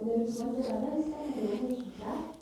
오늘 두 번째 단은 시작하도록 하겠습니다.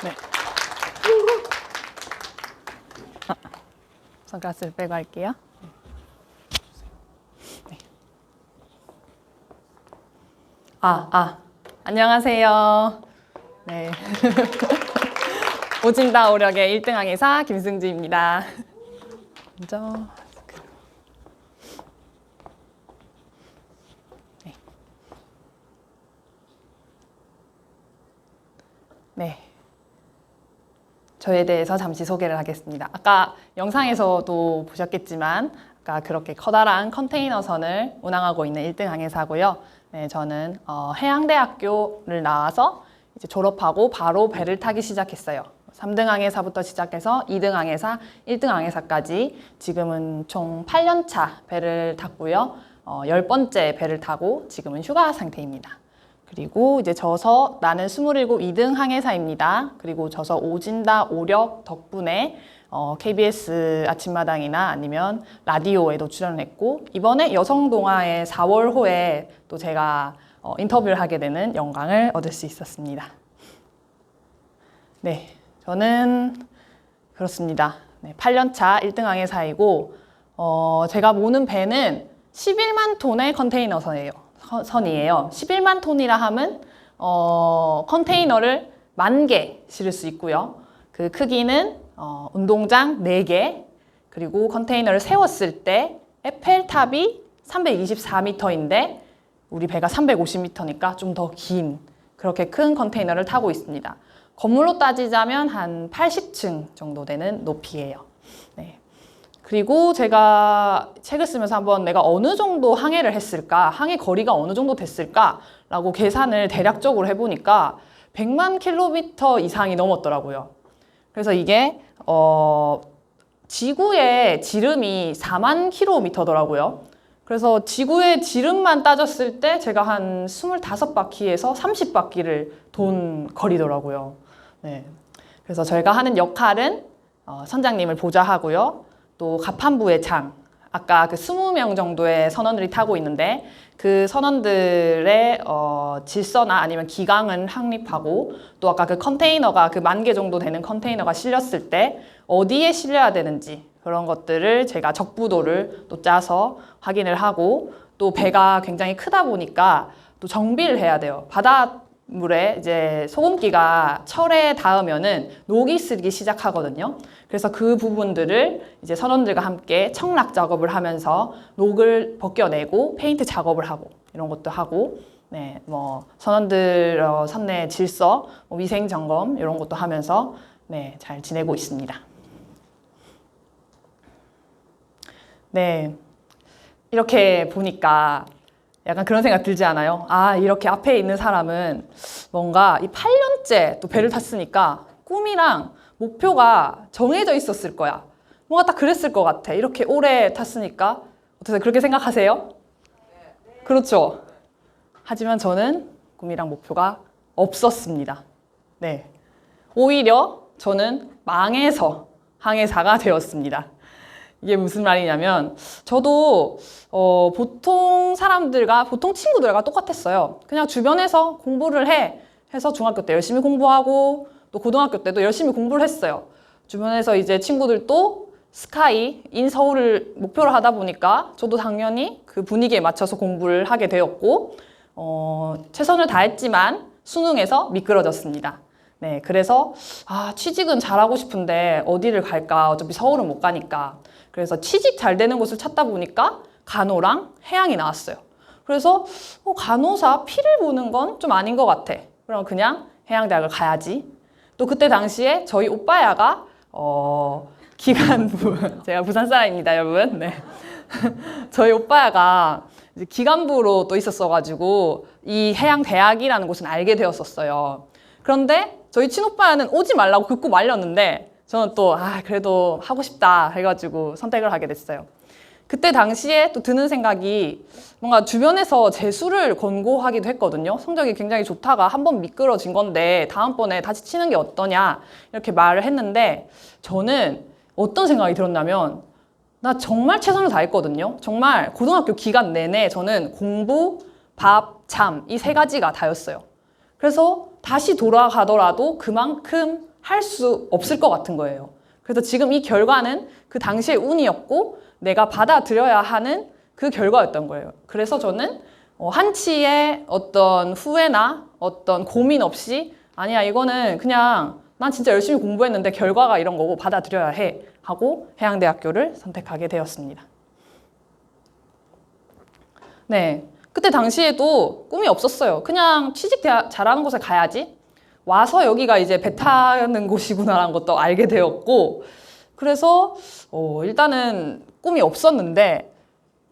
네. 선글라스를 빼고 할게요. 네. 안녕하세요. 네. 오진다 오력의 1등 항해사 김승주입니다. 먼저 네. 저에 대해서 잠시 소개를 하겠습니다. 아까 영상에서도 보셨겠지만 아까 그렇게 커다란 컨테이너선을 운항하고 있는 1등 항해사고요. 네, 저는 해양대학교를 나와서 이제 졸업하고 바로 배를 타기 시작했어요. 3등 항해사부터 시작해서 2등 항해사, 1등 항해사까지 지금은 총 8년 차 배를 탔고요. 10번째 배를 타고 지금은 휴가 상태입니다. 그리고 이제 저서 나는 27 2등 항해사입니다. 그리고 저서 오진다 오력 덕분에 KBS 아침마당이나 아니면 라디오에도 출연을 했고 이번에 여성동아의 4월호에 또 제가 인터뷰를 하게 되는 영광을 얻을 수 있었습니다. 네, 저는 그렇습니다. 네, 8년차 1등 항해사이고 제가 모는 배는 11만 톤의 컨테이너 선이에요. 11만 톤이라 하면 컨테이너를 10,000개 실을 수 있고요. 그 크기는 운동장 4개, 그리고 컨테이너를 세웠을 때 에펠탑이 324m인데 우리 배가 350m니까 좀 더 긴 그렇게 큰 컨테이너를 타고 있습니다. 건물로 따지자면 한 80층 정도 되는 높이예요. 네. 그리고 제가 책을 쓰면서 한번 내가 어느 정도 항해를 했을까, 항해 거리가 어느 정도 됐을까라고 계산을 대략적으로 해보니까 100만 킬로미터 이상이 넘었더라고요. 그래서 이게 지구의 지름이 4만 킬로미터더라고요. 그래서 지구의 지름만 따졌을 때 제가 한 25바퀴에서 30바퀴를 돈 거리더라고요. 네. 그래서 저희가 하는 역할은 선장님을 보좌하고요. 또 갑판부의 장, 아까 그 20명 정도의 선원들이 타고 있는데 그 선원들의 질서나 아니면 기강은 확립하고 또 아까 그 컨테이너가 그 10,000개 정도 되는 컨테이너가 실렸을 때 어디에 실려야 되는지 그런 것들을 제가 적부도를 또 짜서 확인을 하고 또 배가 굉장히 크다 보니까 또 정비를 해야 돼요. 바닷물에 이제 소금기가 철에 닿으면은 녹이 슬기 시작하거든요. 그래서 그 부분들을 이제 선원들과 함께 청락 작업을 하면서 녹을 벗겨내고 페인트 작업을 하고 이런 것도 하고, 네, 뭐 선원들 선내 질서, 위생 점검 이런 것도 하면서 네, 잘 지내고 있습니다. 네, 이렇게 보니까 약간 그런 생각 들지 않아요? 아, 이렇게 앞에 있는 사람은 뭔가 이 8년째 또 배를 탔으니까 꿈이랑 목표가 정해져 있었을 거야. 뭔가 딱 그랬을 것 같아. 이렇게 오래 탔으니까. 어떠세요? 그렇게 생각하세요? 그렇죠. 하지만 저는 꿈이랑 목표가 없었습니다. 네. 오히려 저는 망해서 항해사가 되었습니다. 이게 무슨 말이냐면 저도 보통 사람들과 보통 친구들과 똑같았어요. 그냥 주변에서 공부를 해서 중학교 때 열심히 공부하고 또 고등학교 때도 열심히 공부를 했어요. 주변에서 이제 친구들도 스카이, 인서울을 목표로 하다 보니까 저도 당연히 그 분위기에 맞춰서 공부를 하게 되었고 최선을 다했지만 수능에서 미끄러졌습니다. 네, 그래서 취직은 잘하고 싶은데 어디를 갈까? 어차피 서울은 못 가니까. 그래서 취직 잘 되는 곳을 찾다 보니까 간호랑 해양이 나왔어요. 그래서 간호사 피를 보는 건 좀 아닌 것 같아. 그럼 그냥 해양대학을 가야지. 또 그때 당시에 저희 오빠야가 기간부 제가 부산 사람입니다, 여러분. 네. 저희 오빠야가 이제 기간부로 또 있었어가지고 이 해양대학이라는 곳은 알게 되었었어요. 그런데 저희 친오빠는 오지 말라고 극구 말렸는데 저는 또 그래도 하고 싶다 해가지고 선택을 하게 됐어요. 그때 당시에 또 드는 생각이 뭔가 주변에서 재수를 권고하기도 했거든요. 성적이 굉장히 좋다가 한 번 미끄러진 건데 다음번에 다시 치는 게 어떠냐 이렇게 말을 했는데 저는 어떤 생각이 들었냐면 나 정말 최선을 다했거든요. 정말 고등학교 기간 내내 저는 공부, 밥, 잠 이 세 가지가 다였어요. 그래서 다시 돌아가더라도 그만큼 할 수 없을 것 같은 거예요. 그래서 지금 이 결과는 그 당시의 운이었고 내가 받아들여야 하는 그 결과였던 거예요. 그래서 저는 한치의 어떤 후회나 어떤 고민 없이 아니야 이거는 그냥 난 진짜 열심히 공부했는데 결과가 이런 거고 받아들여야 해 하고 해양대학교를 선택하게 되었습니다. 네, 그때 당시에도 꿈이 없었어요. 그냥 취직 잘하는 곳에 가야지. 와서 여기가 이제 배 타는 곳이구나라는 것도 알게 되었고 그래서 일단은 꿈이 없었는데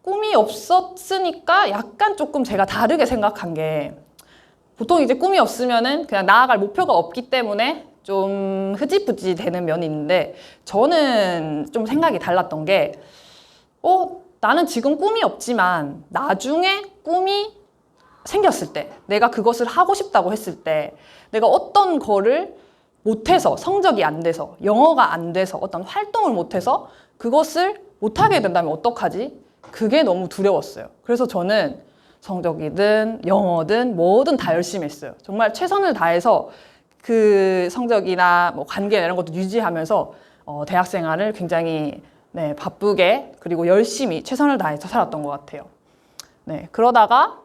꿈이 없었으니까 약간 조금 제가 다르게 생각한 게 보통 이제 꿈이 없으면은 그냥 나아갈 목표가 없기 때문에 좀 흐지부지 되는 면이 있는데 저는 좀 생각이 달랐던 게 나는 지금 꿈이 없지만 나중에 꿈이 생겼을 때 내가 그것을 하고 싶다고 했을 때 내가 어떤 거를 못해서 성적이 안 돼서 영어가 안 돼서 어떤 활동을 못해서 그것을 못하게 된다면 어떡하지? 그게 너무 두려웠어요. 그래서 저는 성적이든 영어든 뭐든 다 열심히 했어요. 정말 최선을 다해서 그 성적이나 뭐 관계 이런 것도 유지하면서 대학 생활을 굉장히 바쁘게 그리고 열심히 최선을 다해서 살았던 것 같아요. 네, 그러다가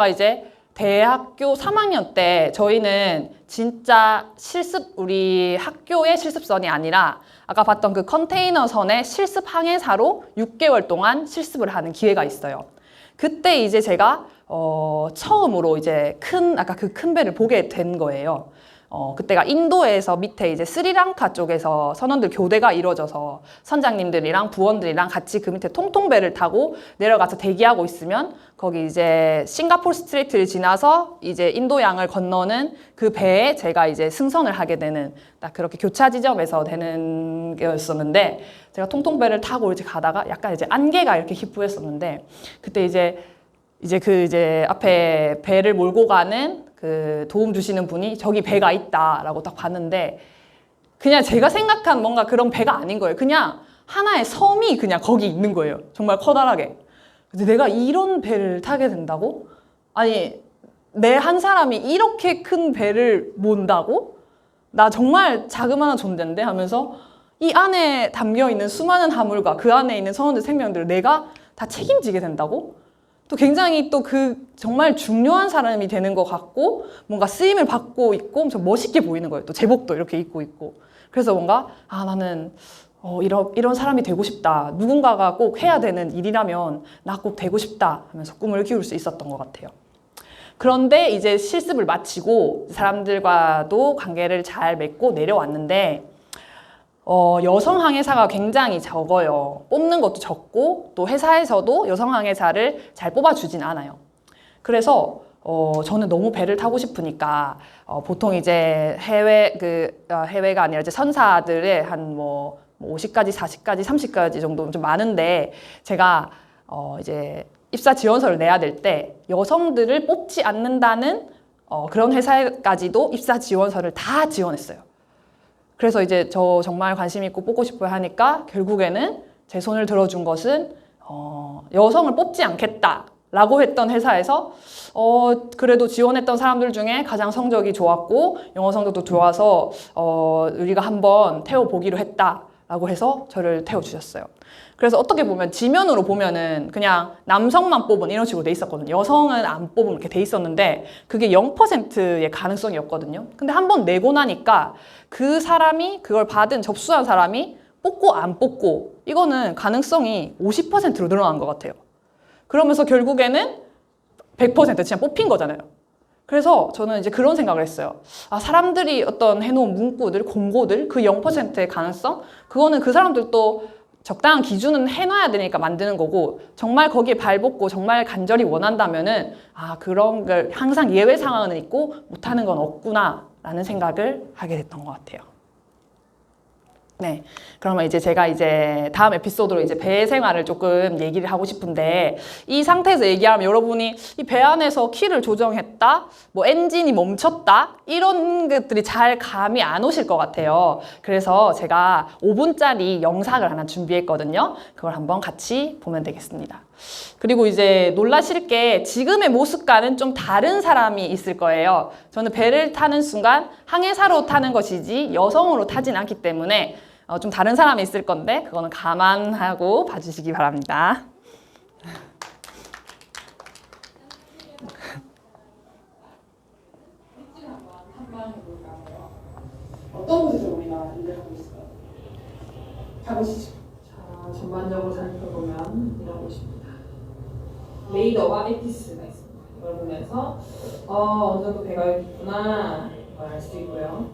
이제 대학교 3학년 때 저희는 진짜 우리 학교의 실습선이 아니라 아까 봤던 그 컨테이너선의 실습 항해사로 6개월 동안 실습을 하는 기회가 있어요. 그때 이제 제가 처음으로 이제 아까 그 큰 배를 보게 된 거예요. 그때가 인도에서 밑에 이제 스리랑카 쪽에서 선원들 교대가 이루어져서 선장님들이랑 부원들이랑 같이 그 밑에 통통배를 타고 내려가서 대기하고 있으면 거기 이제 싱가포르 스트레이트를 지나서 이제 인도양을 건너는 그 배에 제가 이제 승선을 하게 되는 딱 그렇게 교차 지점에서 되는 게였었는데 제가 통통배를 타고 이제 가다가 약간 이제 안개가 이렇게 기쁘했었는데 그때 이제 앞에 배를 몰고 가는 그 도움 주시는 분이 저기 배가 있다라고 딱 봤는데 그냥 제가 생각한 뭔가 그런 배가 아닌 거예요. 그냥 하나의 섬이 그냥 거기 있는 거예요. 정말 커다랗게. 근데 내가 이런 배를 타게 된다고? 아니, 내 한 사람이 이렇게 큰 배를 몬다고? 나 정말 자그마한 존재인데 하면서 이 안에 담겨 있는 수많은 화물과 그 안에 있는 선원들 생명들을 내가 다 책임지게 된다고? 또 굉장히 또 그 정말 중요한 사람이 되는 것 같고 뭔가 쓰임을 받고 있고 엄청 멋있게 보이는 거예요. 또 제복도 이렇게 입고 있고. 그래서 뭔가 나는 이런 사람이 되고 싶다. 누군가가 꼭 해야 되는 일이라면 나 꼭 되고 싶다 하면서 꿈을 키울 수 있었던 것 같아요. 그런데 이제 실습을 마치고 사람들과도 관계를 잘 맺고 내려왔는데 여성 항해사가 굉장히 적어요. 뽑는 것도 적고 또 회사에서도 여성 항해사를 잘 뽑아주진 않아요. 그래서 저는 너무 배를 타고 싶으니까 보통 이제 해외가 아니라 이제 선사들의 한 50가지, 40가지, 30가지 정도 좀 많은데 제가 이제 입사 지원서를 내야 될 때 여성들을 뽑지 않는다는 그런 회사까지도 입사 지원서를 다 지원했어요. 그래서 이제 저 정말 관심 있고 뽑고 싶어 하니까 결국에는 제 손을 들어준 것은 여성을 뽑지 않겠다라고 라고 했던 회사에서 그래도 지원했던 사람들 중에 가장 성적이 좋았고 영어 성적도 좋아서 우리가 한번 태워보기로 했다라고 해서 저를 태워주셨어요. 그래서 어떻게 보면 지면으로 보면은 그냥 남성만 뽑은 이런 식으로 돼 있었거든요. 여성은 안 뽑은 이렇게 돼 있었는데 그게 0%의 가능성이었거든요. 근데 한번 내고 나니까 그 사람이 그걸 받은 접수한 사람이 뽑고 안 뽑고 이거는 가능성이 50%로 늘어난 것 같아요. 그러면서 결국에는 100% 진짜 뽑힌 거잖아요. 그래서 저는 이제 그런 생각을 했어요. 아, 사람들이 어떤 해놓은 문구들, 공고들, 그 0%의 가능성? 그거는 그 사람들도 적당한 기준은 해놔야 되니까 만드는 거고, 정말 거기에 발벗고 정말 간절히 원한다면은, 아, 그런 걸 항상 예외 상황은 있고, 못하는 건 없구나, 라는 생각을 하게 됐던 것 같아요. 네. 그러면 이제 제가 이제 다음 에피소드로 이제 배 생활을 조금 얘기를 하고 싶은데, 이 상태에서 얘기하면 여러분이 이 배 안에서 키를 조정했다, 뭐 엔진이 멈췄다, 이런 것들이 잘 감이 안 오실 것 같아요. 그래서 제가 5분짜리 영상을 하나 준비했거든요. 그걸 한번 같이 보면 되겠습니다. 그리고 이제 놀라실 게 지금의 모습과는 좀 다른 사람이 있을 거예요. 저는 배를 타는 순간 항해사로 타는 것이지 여성으로 타진 않기 때문에 좀 다른 사람이 있을 건데 그거는 감안하고 봐주시기 바랍니다. 어떤 곳에서 우리가 일을 하고 있을까요? 가보시죠. 자, 전반적으로 살펴보면 이런 곳입니다. 레이더와 에티스가 있습니다. 이걸 보면서 어느 정도 배가 여기 있구나 걸 알 수 있고요.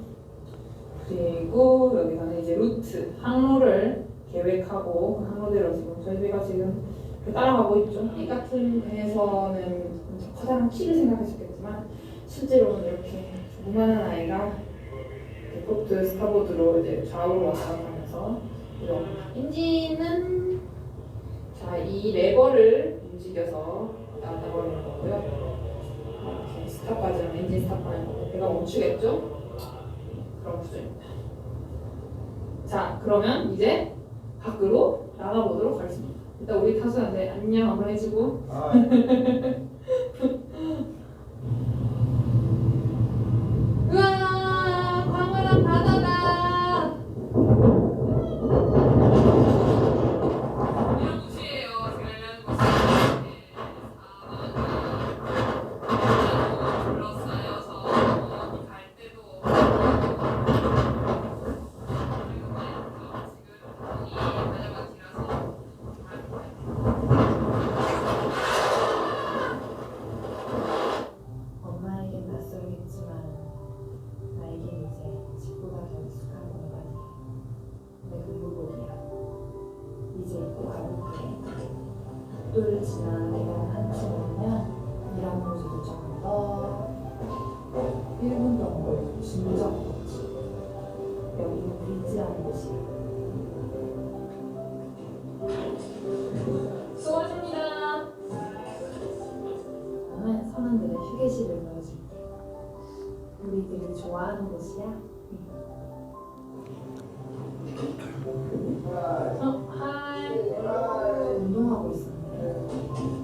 그리고 여기서는 이제 루트, 항로를 계획하고 그 항로대로 지금 저희 배가 지금 따라가고 있죠. 이 같은 배에서는 커다란 키를 생각하셨겠지만 실제로는 이렇게 조그마한 아이가 포트 스타보드로 이제 좌우로 왔다 갔다 하면서 이런 엔진은 자, 이 레버를 움직여서 왔다 갔다 거리는 거고요. 이렇게 스탑하자면 엔진 스탑하는 거고 배가 멈추겠죠? 그런 구조입니다. 자, 그러면 이제 밖으로 나가보도록 하겠습니다. 일단 우리 타수한테 안녕 한번 해주고 우와 광활한 바다다. 이런 곳이에요. 제가 일하는 곳이 둘러싸여서 갈 때도 엄마에겐 낯설겠지만 나에겐 이제 집보다 더 익숙한 공간이 내 의무복이야. 이제 입고 가볼게. 복도를 지나 계단 한층 오르면 미라노즈 도착한 거 1분 동안 진정 없지. 여기는 브릿지라는 곳이야. 수고하십니다. 너는 선원들의 휴게실을 보여줄게. 우리들이 좋아하는 곳이야. 하이. 운동하고 있었네.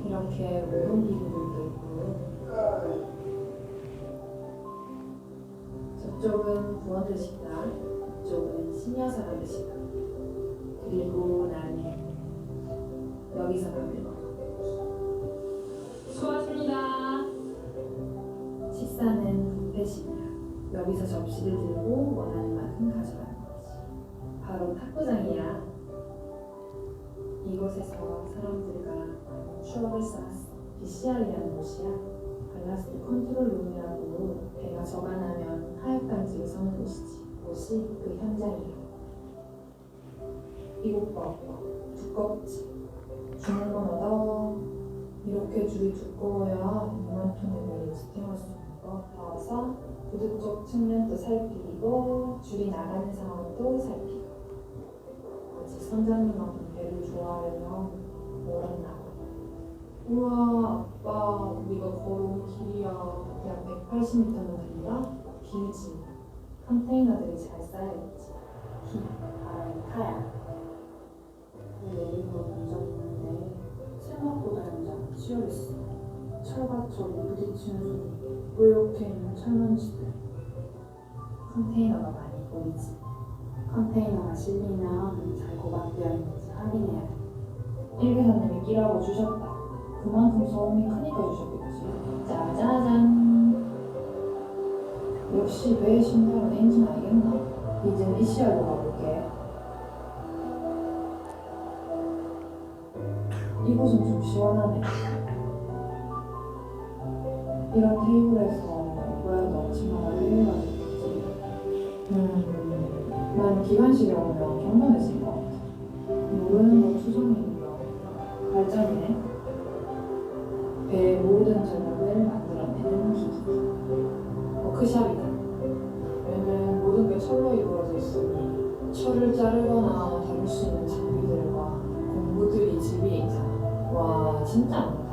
이렇게 운동기구들도 있고. 저쪽은 부원들 식당, 이쪽은 신여사람들 식당. 그리고 나는 여기서 밥을 먹어. 수고하십니다. 식사는 뷔페식이야. 여기서 접시를 들고 원하는 만큼 가져가는 거지. 바로 탁구장이야. 이곳에서 사람들과 많은 추억을 쌓았어. BCR이라는 곳이야. 발라스트 컨트롤 룸이라고 배가 저반하면 하역강지로 서는 곳이지. 곳이 그 현장이야. 이곳 봐봐. 두껍지? 주는 건 얻어. 이렇게 줄이 두꺼워야 이만통의 배를 지탱할 수 있는 거. 봐서 구두 쪽 측면도 살피고 줄이 나가는 상황도 살피고. 아직 선장님만큼 배를 좋아하려면 멀었나 봐. 우와 아빠 우리가 걸어온 길이야 약 180m는 된다? 길지. 컨테이너들이 잘 쌓여있지. 바로 타야. 내일도 문장 있는데 생각보다 연장 치열했어. 저기 부딪히는 소리. 이렇게 있는 철문지들. 컨테이너가 많이 보이지. 컨테이너가 실리면 잘 고박되어 있는지 확인해야 돼. 일개사님이 끼라고 주셨다. 그만큼 소음이 크니까 주셨겠지. 짜자잔. 역시 배의 심장은 엔진 알겠나? 이젠 ECR로 가볼게. 이곳은 좀 시원하네. 이런 테이블에서 뭐라도 아침마다 회의가 있겠지. 난 기관실에 오면 경건해질 것 같아. 모르는 거 투성이니까 발전이네. 배의 모든 제목을 만들어내는 기기. 워크샵이다. 얘는 모든 게 철로 이루어져 있으니 철을 자르거나 다룰 수 있는 장비들과 공구들이 집에 있잖아. 와 진짜 많다.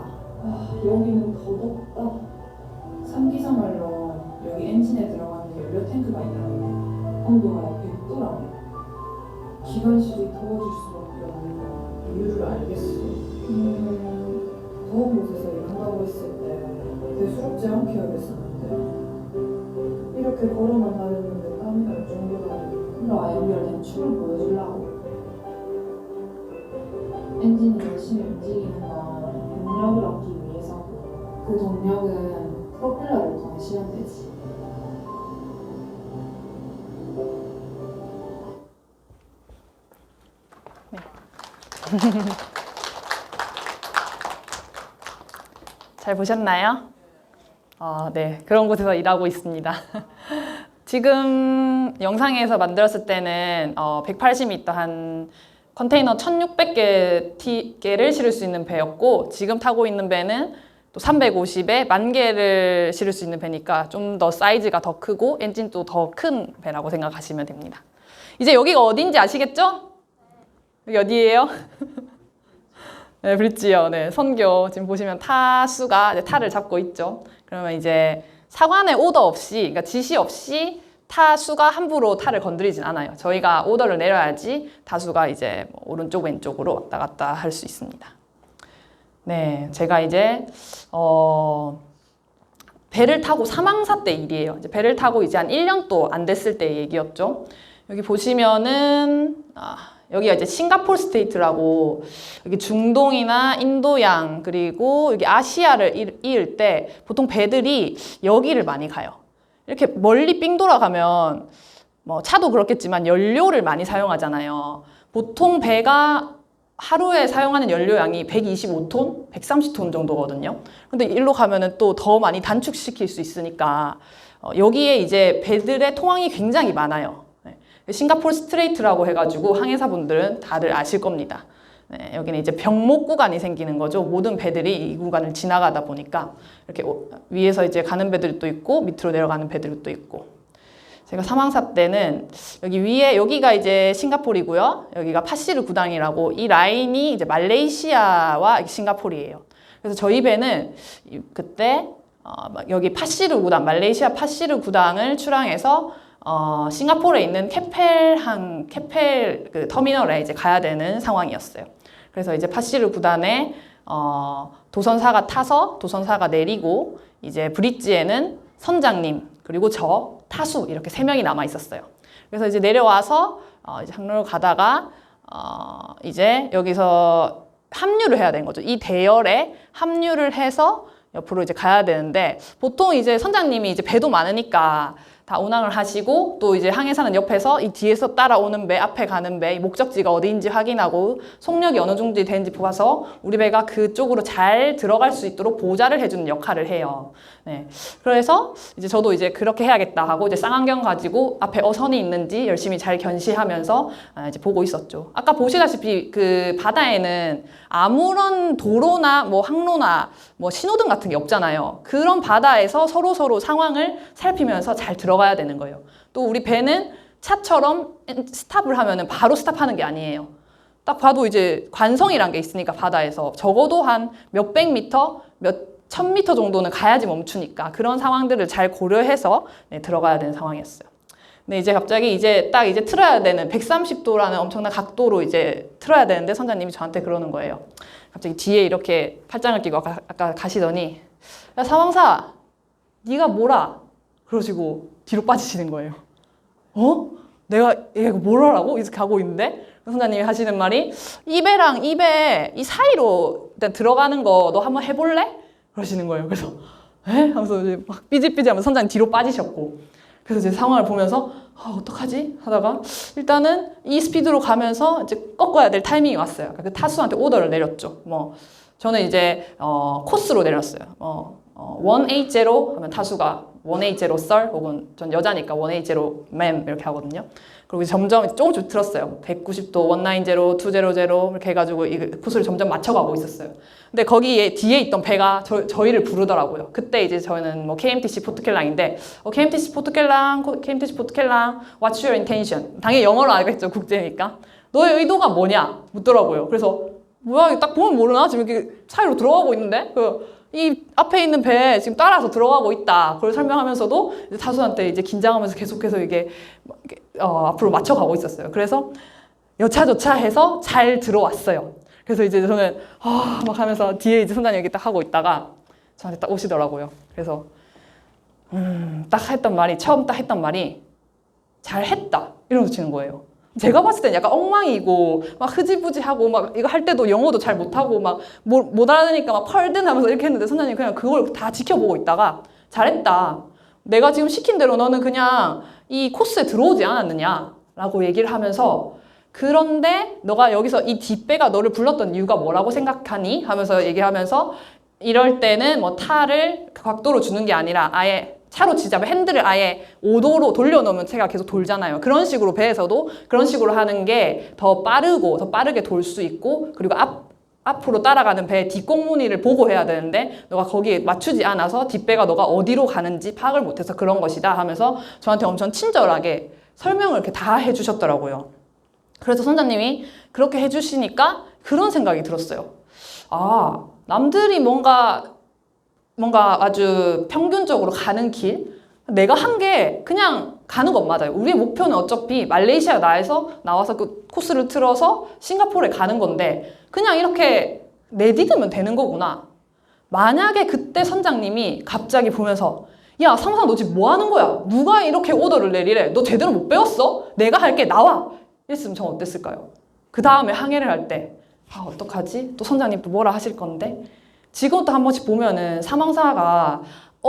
여기는 더 덥다. 상기상말로 여기 엔진에 들어가는 연료 탱크가 있다는데 온도가 100도라네. 기관실이 더워질 수밖에 없는 이유를 알겠어. 더운 곳에서 일한다고 했을 때 대수롭지 않게 여겼었는데 이렇게 걸어만 다녔는데 땀이 날 정도로 나 연결된 춤을 보여주려고. 엔진이 열심히 움직이는 건 동력을 얻기 위해서고 그 동력은 프로펠러를 통해 실현되지. 잘 보셨나요? 네, 그런 곳에서 일하고 있습니다. 지금 영상에서 만들었을 때는 180m 한 컨테이너 1600개를 실을 수 있는 배였고 지금 타고 있는 배는 또 350에 10,000개를 실을 수 있는 배니까 좀 더 사이즈가 더 크고 엔진도 더 큰 배라고 생각하시면 됩니다. 이제 여기가 어딘지 아시겠죠? 여기 어디예요? 네, 브릿지요. 네, 선교 지금 보시면 타수가 이제 타를 잡고 있죠. 그러면 이제 사관의 오더 없이, 그러니까 지시 없이 타수가 함부로 타를 건드리진 않아요. 저희가 오더를 내려야지 타수가 이제 뭐 오른쪽 왼쪽으로 왔다 갔다 할 수 있습니다. 네, 제가 이제 배를 타고 사망사 때 일이에요. 이제 배를 타고 이제 한 1년도 안 됐을 때 얘기였죠. 여기 보시면은 여기가 이제 싱가포르 스테이트라고 여기 중동이나 인도양 그리고 여기 아시아를 이을 때 보통 배들이 여기를 많이 가요. 이렇게 멀리 삥 돌아가면 뭐 차도 그렇겠지만 연료를 많이 사용하잖아요. 보통 배가 하루에 사용하는 연료량이 125톤, 130톤 정도거든요. 근데 일로 가면은 또 더 많이 단축시킬 수 있으니까 여기에 이제 배들의 통항이 굉장히 많아요. 싱가포르 스트레이트라고 해가지고 항해사분들은 다들 아실 겁니다. 네, 여기는 이제 병목 구간이 생기는 거죠. 모든 배들이 이 구간을 지나가다 보니까 이렇게 위에서 이제 가는 배들도 있고 밑으로 내려가는 배들도 있고. 제가 사망사 때는 여기 위에 여기가 이제 싱가포르이고요. 여기가 파시르 구당이라고 이 라인이 이제 말레이시아와 싱가포르이에요. 그래서 저희 배는 그때 여기 파시르 구당, 말레이시아 파시르 구당을 출항해서 싱가포르에 있는 케펠 그 터미널에 이제 가야 되는 상황이었어요. 그래서 이제 파시르 구단에 도선사가 타서 도선사가 내리고 이제 브릿지에는 선장님 그리고 저 타수 이렇게 3명이 남아 있었어요. 그래서 이제 내려와서 이제 항로를 가다가 이제 여기서 합류를 해야 되는 거죠. 이 대열에 합류를 해서 옆으로 이제 가야 되는데 보통 이제 선장님이 이제 배도 많으니까 다 운항을 하시고 또 이제 항해사는 옆에서 이 뒤에서 따라오는 배, 앞에 가는 배, 목적지가 어디인지 확인하고 속력이 어느 정도 되는지 봐서 우리 배가 그쪽으로 잘 들어갈 수 있도록 보좌를 해주는 역할을 해요. 네. 그래서 이제 저도 이제 그렇게 해야겠다 하고 이제 쌍안경 가지고 앞에 어선이 있는지 열심히 잘 견시하면서 이제 보고 있었죠. 아까 보시다시피 그 바다에는 아무런 도로나 뭐 항로나 뭐 신호등 같은 게 없잖아요. 그런 바다에서 서로 상황을 살피면서 잘 들어가야 되는 거예요. 또 우리 배는 차처럼 스탑을 하면은 바로 스탑하는 게 아니에요. 딱 봐도 이제 관성이란 게 있으니까 바다에서 적어도 한 몇백 미터, 몇 천 미터 정도는 가야지 멈추니까 그런 상황들을 잘 고려해서 들어가야 되는 상황이었어요. 근데 이제 갑자기 이제 딱 이제 틀어야 되는 130도라는 엄청난 각도로 이제 틀어야 되는데 선장님이 저한테 그러는 거예요. 갑자기 뒤에 이렇게 팔짱을 끼고 아까 가시더니 야, 사망사, 네가 뭐라? 그러시고 뒤로 빠지시는 거예요. 어? 내가 얘가 뭘 하라고? 이렇게 하고 있는데 선생님이 하시는 말이 입에랑 입에 이 사이로 일단 들어가는 거 너 한번 해볼래? 그러시는 거예요. 그래서 에? 하면서 이제 막 삐질삐질하면서 선생님 뒤로 빠지셨고 그래서 이제 상황을 보면서 어떡하지? 하다가 일단은 이 스피드로 가면서 이제 꺾어야 될 타이밍이 왔어요. 그러니까 그 타수한테 오더를 내렸죠. 뭐 저는 이제 코스로 내렸어요. 180 하면 타수가 180 sir 혹은 전 여자니까 180 ma'am 이렇게 하거든요. 그리고 점점 조금씩 들었어요. 190도, 190, 200 이렇게 해가지고 이 코스를 점점 맞춰가고 있었어요. 근데 거기에 뒤에 있던 배가 저희를 부르더라고요. 그때 이제 저희는 뭐 KMTC 포트켈랑인데 KMTC 포트켈랑, What's your intention? 당연히 영어로 알겠죠. 국제니까. 너의 의도가 뭐냐? 묻더라고요. 그래서 뭐야 딱 보면 모르나? 지금 이렇게 사이로 들어가고 있는데 이 앞에 있는 배에 지금 따라서 들어가고 있다. 그걸 설명하면서도 이제 타수한테 이제 긴장하면서 계속해서 이게 앞으로 맞춰가고 있었어요. 그래서 여차저차 해서 잘 들어왔어요. 그래서 이제 저는 막 하면서 뒤에 이제 선장님 여기 딱 하고 있다가 저한테 딱 오시더라고요. 그래서 딱 했던 말이 처음 딱 했던 말이 잘했다 이러면서 치는 거예요. 제가 봤을 땐 약간 엉망이고 막 흐지부지하고 막 이거 할 때도 영어도 잘 못하고 막 못 알아듣니까 막 펄든 하면서 이렇게 했는데 선생님이 그냥 그걸 다 지켜보고 있다가 잘했다. 내가 지금 시킨 대로 너는 그냥 이 코스에 들어오지 않았느냐 라고 얘기를 하면서 그런데 너가 여기서 이 뒷배가 너를 불렀던 이유가 뭐라고 생각하니? 하면서 얘기하면서 이럴 때는 뭐 타를 각도로 주는 게 아니라 아예 차로 치자면 핸들을 아예 5도로 돌려놓으면 차가 계속 돌잖아요. 그런 식으로 배에서도 그런 식으로 하는 게 더 빠르고 더 빠르게 돌 수 있고 그리고 앞으로 따라가는 배의 뒷공무니를 보고 해야 되는데 너가 거기에 맞추지 않아서 뒷배가 너가 어디로 가는지 파악을 못해서 그런 것이다 하면서 저한테 엄청 친절하게 설명을 이렇게 다 해주셨더라고요. 그래서 선장님이 그렇게 해주시니까 그런 생각이 들었어요. 남들이 뭔가 아주 평균적으로 가는 길 내가 한 게 그냥 가는 건 맞아요. 우리의 목표는 어차피 말레이시아 나와서 그 코스를 틀어서 싱가포르에 가는 건데 그냥 이렇게 내디디면 되는 거구나. 만약에 그때 선장님이 갑자기 보면서 야 상상 너 지금 뭐 하는 거야? 누가 이렇게 오더를 내리래? 너 제대로 못 배웠어? 내가 할게 나와! 이랬으면 전 어땠을까요? 그 다음에 항해를 할 때 어떡하지? 또 선장님 또 뭐라 하실 건데 지금도 한 번씩 보면은 사망사가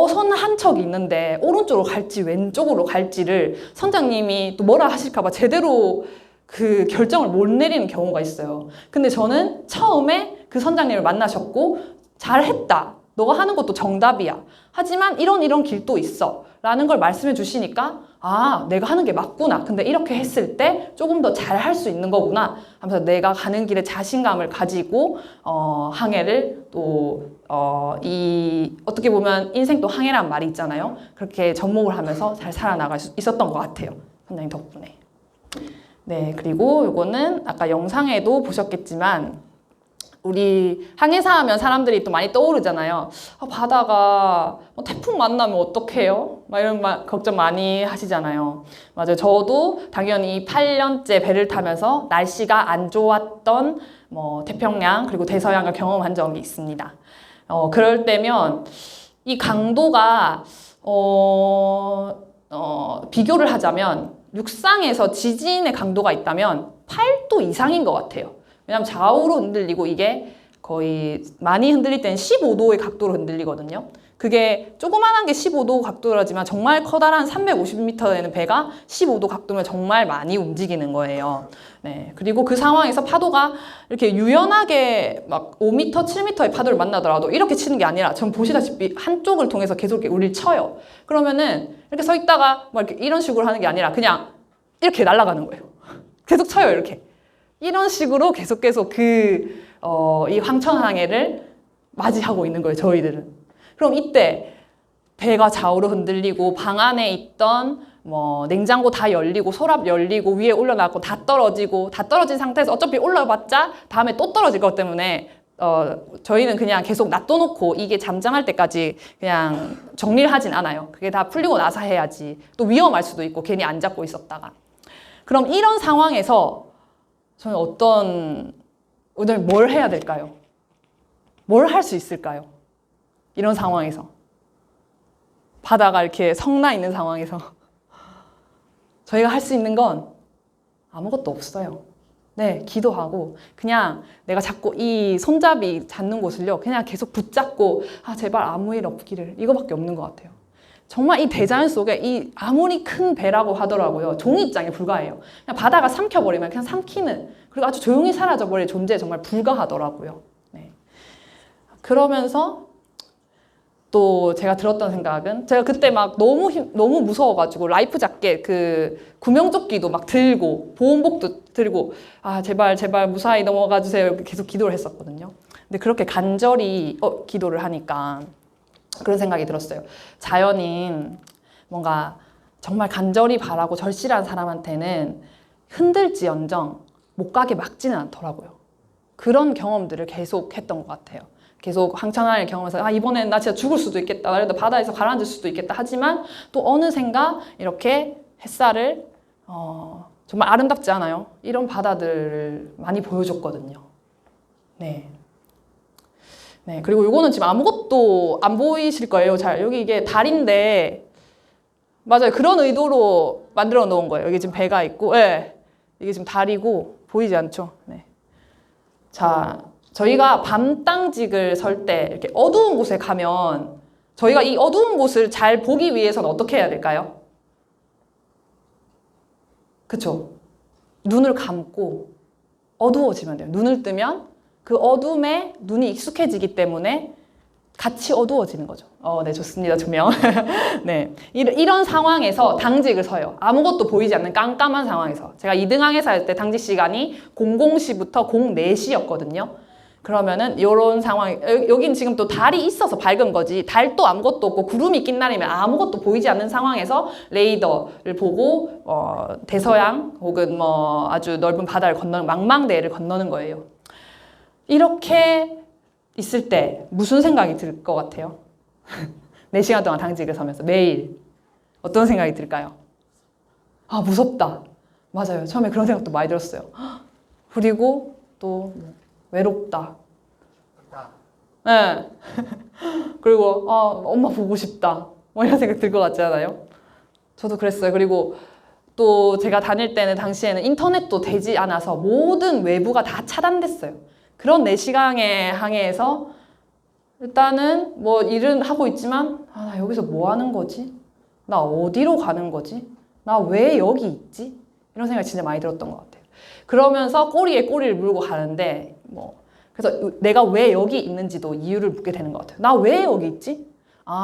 선 한 척이 있는데 오른쪽으로 갈지 왼쪽으로 갈지를 선장님이 또 뭐라 하실까봐 제대로 그 결정을 못 내리는 경우가 있어요. 근데 저는 처음에 그 선장님을 만나셨고 잘했다. 너가 하는 것도 정답이야. 하지만 이런 길도 있어. 라는 걸 말씀해 주시니까 내가 하는 게 맞구나. 근데 이렇게 했을 때 조금 더 잘 할 수 있는 거구나 하면서 내가 가는 길에 자신감을 가지고 항해를 또 어떻게 보면 인생 또 항해란 말이 있잖아요. 그렇게 접목을 하면서 잘 살아나갈 수 있었던 것 같아요. 선생님 덕분에. 네, 그리고 이거는 아까 영상에도 보셨겠지만 우리 항해사 하면 사람들이 또 많이 떠오르잖아요. 바다가 태풍 만나면 어떡해요? 막 이런 걱정 많이 하시잖아요. 맞아요. 저도 당연히 8년째 배를 타면서 날씨가 안 좋았던 태평양 그리고 대서양을 경험한 적이 있습니다. 그럴 때면 이 강도가 비교를 하자면 육상에서 지진의 강도가 있다면 8도 이상인 것 같아요. 왜냐면 좌우로 흔들리고 이게 거의 많이 흔들릴 때는 15도의 각도로 흔들리거든요. 그게 조그만한 게 15도 각도라지만 정말 커다란 350m 되는 배가 15도 각도면 정말 많이 움직이는 거예요. 네. 그리고 그 상황에서 파도가 이렇게 유연하게 막 5m, 7m의 파도를 만나더라도 이렇게 치는 게 아니라 전 보시다시피 한쪽을 통해서 계속 이렇게 우리를 쳐요. 그러면은 이렇게 서 있다가 막 이런 식으로 하는 게 아니라 그냥 이렇게 날아가는 거예요. 계속 쳐요, 이렇게. 이런 식으로 계속 이 황천항해를 맞이하고 있는 거예요, 저희들은. 그럼 이때 배가 좌우로 흔들리고 방 안에 있던 냉장고 다 열리고 서랍 열리고 위에 올려놨고 다 떨어진 상태에서 어차피 올라봤자 다음에 또 떨어질 것 때문에 저희는 그냥 계속 놔둬놓고 이게 잠잠할 때까지 그냥 정리를 하진 않아요. 그게 다 풀리고 나서 해야지. 또 위험할 수도 있고 괜히 안 잡고 있었다가. 그럼 이런 상황에서 저는 뭘 해야 될까요? 뭘 할 수 있을까요? 이런 상황에서. 바다가 이렇게 성나 있는 상황에서. 저희가 할 수 있는 건 아무것도 없어요. 네, 기도하고 그냥 내가 자꾸 이 손잡이 잡는 곳을요 그냥 계속 붙잡고 제발 아무 일 없기를 이거밖에 없는 것 같아요. 정말 이 대자연 속에 이 아무리 큰 배라고 하더라고요 종이장에 불과해요. 그냥 바다가 삼켜버리면 그냥 삼키는 그리고 아주 조용히 사라져버릴 존재에 정말 불과하더라고요. 네. 그러면서 또 제가 들었던 생각은 제가 그때 막 너무 무서워가지고 라이프 자켓 그 구명조끼도 막 들고 보온복도 들고 제발 무사히 넘어가 주세요 이렇게 계속 기도를 했었거든요. 근데 그렇게 간절히 기도를 하니까 그런 생각이 들었어요. 자연인 뭔가 정말 간절히 바라고 절실한 사람한테는 흔들지언정 못 가게 막지는 않더라고요. 그런 경험들을 계속 했던 것 같아요. 계속 황천하를 경험해서 이번엔 나 진짜 죽을 수도 있겠다. 나래도 바다에서 가라앉을 수도 있겠다. 하지만 또 어느샌가 이렇게 햇살을 정말 아름답지 않아요? 이런 바다들을 많이 보여줬거든요. 네. 네. 그리고 이거는 지금 아무것도 안 보이실 거예요. 잘 여기 이게 달인데 맞아요. 그런 의도로 만들어 놓은 거예요. 여기 지금 배가 있고, 네. 이게 지금 달이고 보이지 않죠? 네. 자. 저희가 밤땅직을 설 때 이렇게 어두운 곳에 가면 저희가 이 어두운 곳을 잘 보기 위해서는 어떻게 해야 될까요? 그쵸? 눈을 감고 어두워지면 돼요. 눈을 뜨면 그 어둠에 눈이 익숙해지기 때문에 같이 어두워지는 거죠. 네, 좋습니다. 조명. 네. 이런 상황에서 당직을 서요. 아무것도 보이지 않는 깜깜한 상황에서. 제가 2등항에서 할 때 당직 시간이 00시부터 04시였거든요. 그러면은 요런 상황, 여긴 지금 또 달이 있어서 밝은 거지 달도 아무것도 없고 구름이 낀 날이면 아무것도 보이지 않는 상황에서 레이더를 보고 대서양 혹은 뭐 아주 넓은 바다를 건너는 망망대해를 건너는 거예요. 이렇게 있을 때 무슨 생각이 들 것 같아요? 4시간 동안 당직을 서면서 매일 어떤 생각이 들까요? 무섭다. 맞아요. 처음에 그런 생각도 많이 들었어요. 그리고 또 외롭다. 네. 그리고 엄마 보고 싶다. 뭐 이런 생각 들 것 같지 않아요? 저도 그랬어요. 그리고 또 제가 다닐 때는 당시에는 인터넷도 되지 않아서 모든 외부가 다 차단됐어요. 그런 4시간의 항해에서 일단은 뭐 일은 하고 있지만 나 여기서 뭐 하는 거지? 나 어디로 가는 거지? 나 왜 여기 있지? 이런 생각이 진짜 많이 들었던 것 같아요. 그러면서 꼬리에 꼬리를 물고 가는데 그래서 내가 왜 여기 있는지도 이유를 묻게 되는 것 같아요. 나 왜 여기 있지?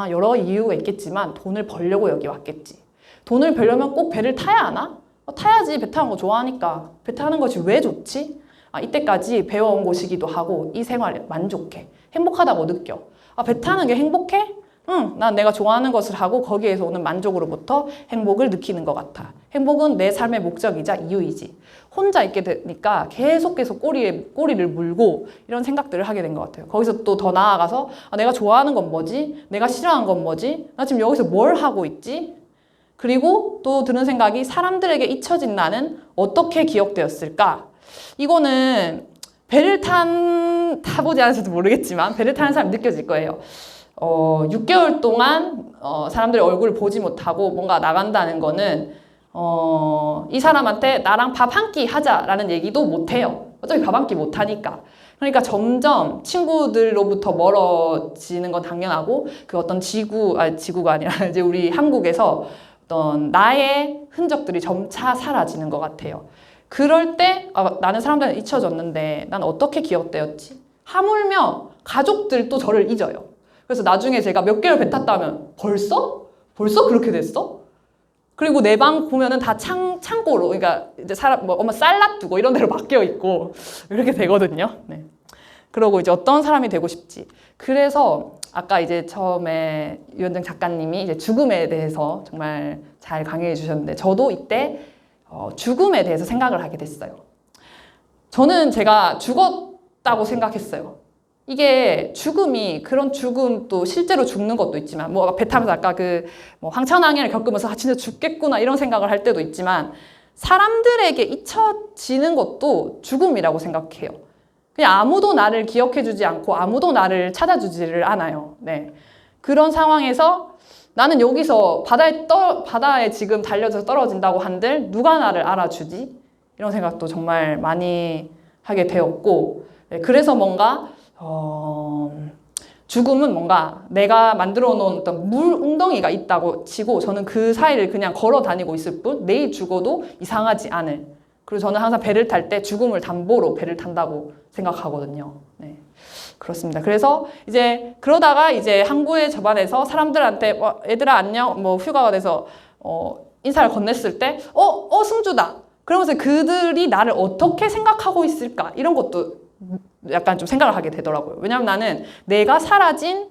여러 이유가 있겠지만 돈을 벌려고 여기 왔겠지. 돈을 벌려면 꼭 배를 타야 하나? 타야지. 배 타는 거 좋아하니까. 배 타는 것이 왜 좋지? 이때까지 배워온 곳이기도 하고 이 생활에 만족해. 행복하다고 느껴. 배 타는 게 행복해? 응, 난 내가 좋아하는 것을 하고 거기에서 오는 만족으로부터 행복을 느끼는 것 같아. 행복은 내 삶의 목적이자 이유이지. 혼자 있게 되니까 계속 꼬리를 물고 이런 생각들을 하게 된 것 같아요. 거기서 또 더 나아가서 내가 좋아하는 건 뭐지? 내가 싫어하는 건 뭐지? 나 지금 여기서 뭘 하고 있지? 그리고 또 드는 생각이 사람들에게 잊혀진 나는 어떻게 기억되었을까? 이거는 배를 타보지 않아서도 모르겠지만 배를 타는 사람 느껴질 거예요. 6개월 동안 사람들의 얼굴을 보지 못하고 뭔가 나간다는 거는 이 사람한테 나랑 밥 한 끼 하자라는 얘기도 못해요. 어차피 밥 한 끼 못하니까. 그러니까 점점 친구들로부터 멀어지는 건 당연하고 그 어떤 지구가 아니라 이제 우리 한국에서 어떤 나의 흔적들이 점차 사라지는 것 같아요. 그럴 때 나는 사람들한테 잊혀졌는데 난 어떻게 기억되었지? 하물며 가족들도 저를 잊어요. 그래서 나중에 제가 몇 개월 배 탔다 하면 벌써 그렇게 됐어? 그리고 내 방 보면은 다 창고로, 그러니까 이제 엄마 쌀 놔두고 이런 데로 바뀌어 있고 이렇게 되거든요. 네. 그러고 이제 어떤 사람이 되고 싶지? 그래서 아까 이제 처음에 유현정 작가님이 이제 죽음에 대해서 정말 잘 강의해 주셨는데 저도 이때 죽음에 대해서 생각을 하게 됐어요. 저는 제가 죽었다고 생각했어요. 이게 죽음이 그런 죽음도 실제로 죽는 것도 있지만 배 타면서 아까 황천항해를 겪으면서 진짜 죽겠구나 이런 생각을 할 때도 있지만 사람들에게 잊혀지는 것도 죽음이라고 생각해요. 그냥 아무도 나를 기억해주지 않고 아무도 나를 찾아주지를 않아요. 네. 그런 상황에서 나는 여기서 바다에 지금 달려서 떨어진다고 한들 누가 나를 알아주지? 이런 생각도 정말 많이 하게 되었고, 네, 그래서 뭔가 죽음은 뭔가 내가 만들어 놓은 어떤 물 웅덩이가 있다고 치고 저는 그 사이를 그냥 걸어 다니고 있을 뿐 내일 죽어도 이상하지 않을. 그리고 저는 항상 배를 탈 때 죽음을 담보로 배를 탄다고 생각하거든요. 네. 그렇습니다. 그래서 이제 그러다가 이제 항구에 접안해서 사람들한테 얘들아 안녕 뭐 휴가가 돼서 인사를 건넸을 때 승주다. 그러면서 그들이 나를 어떻게 생각하고 있을까 이런 것도 약간 좀 생각을 하게 되더라고요. 왜냐하면 나는 내가 사라진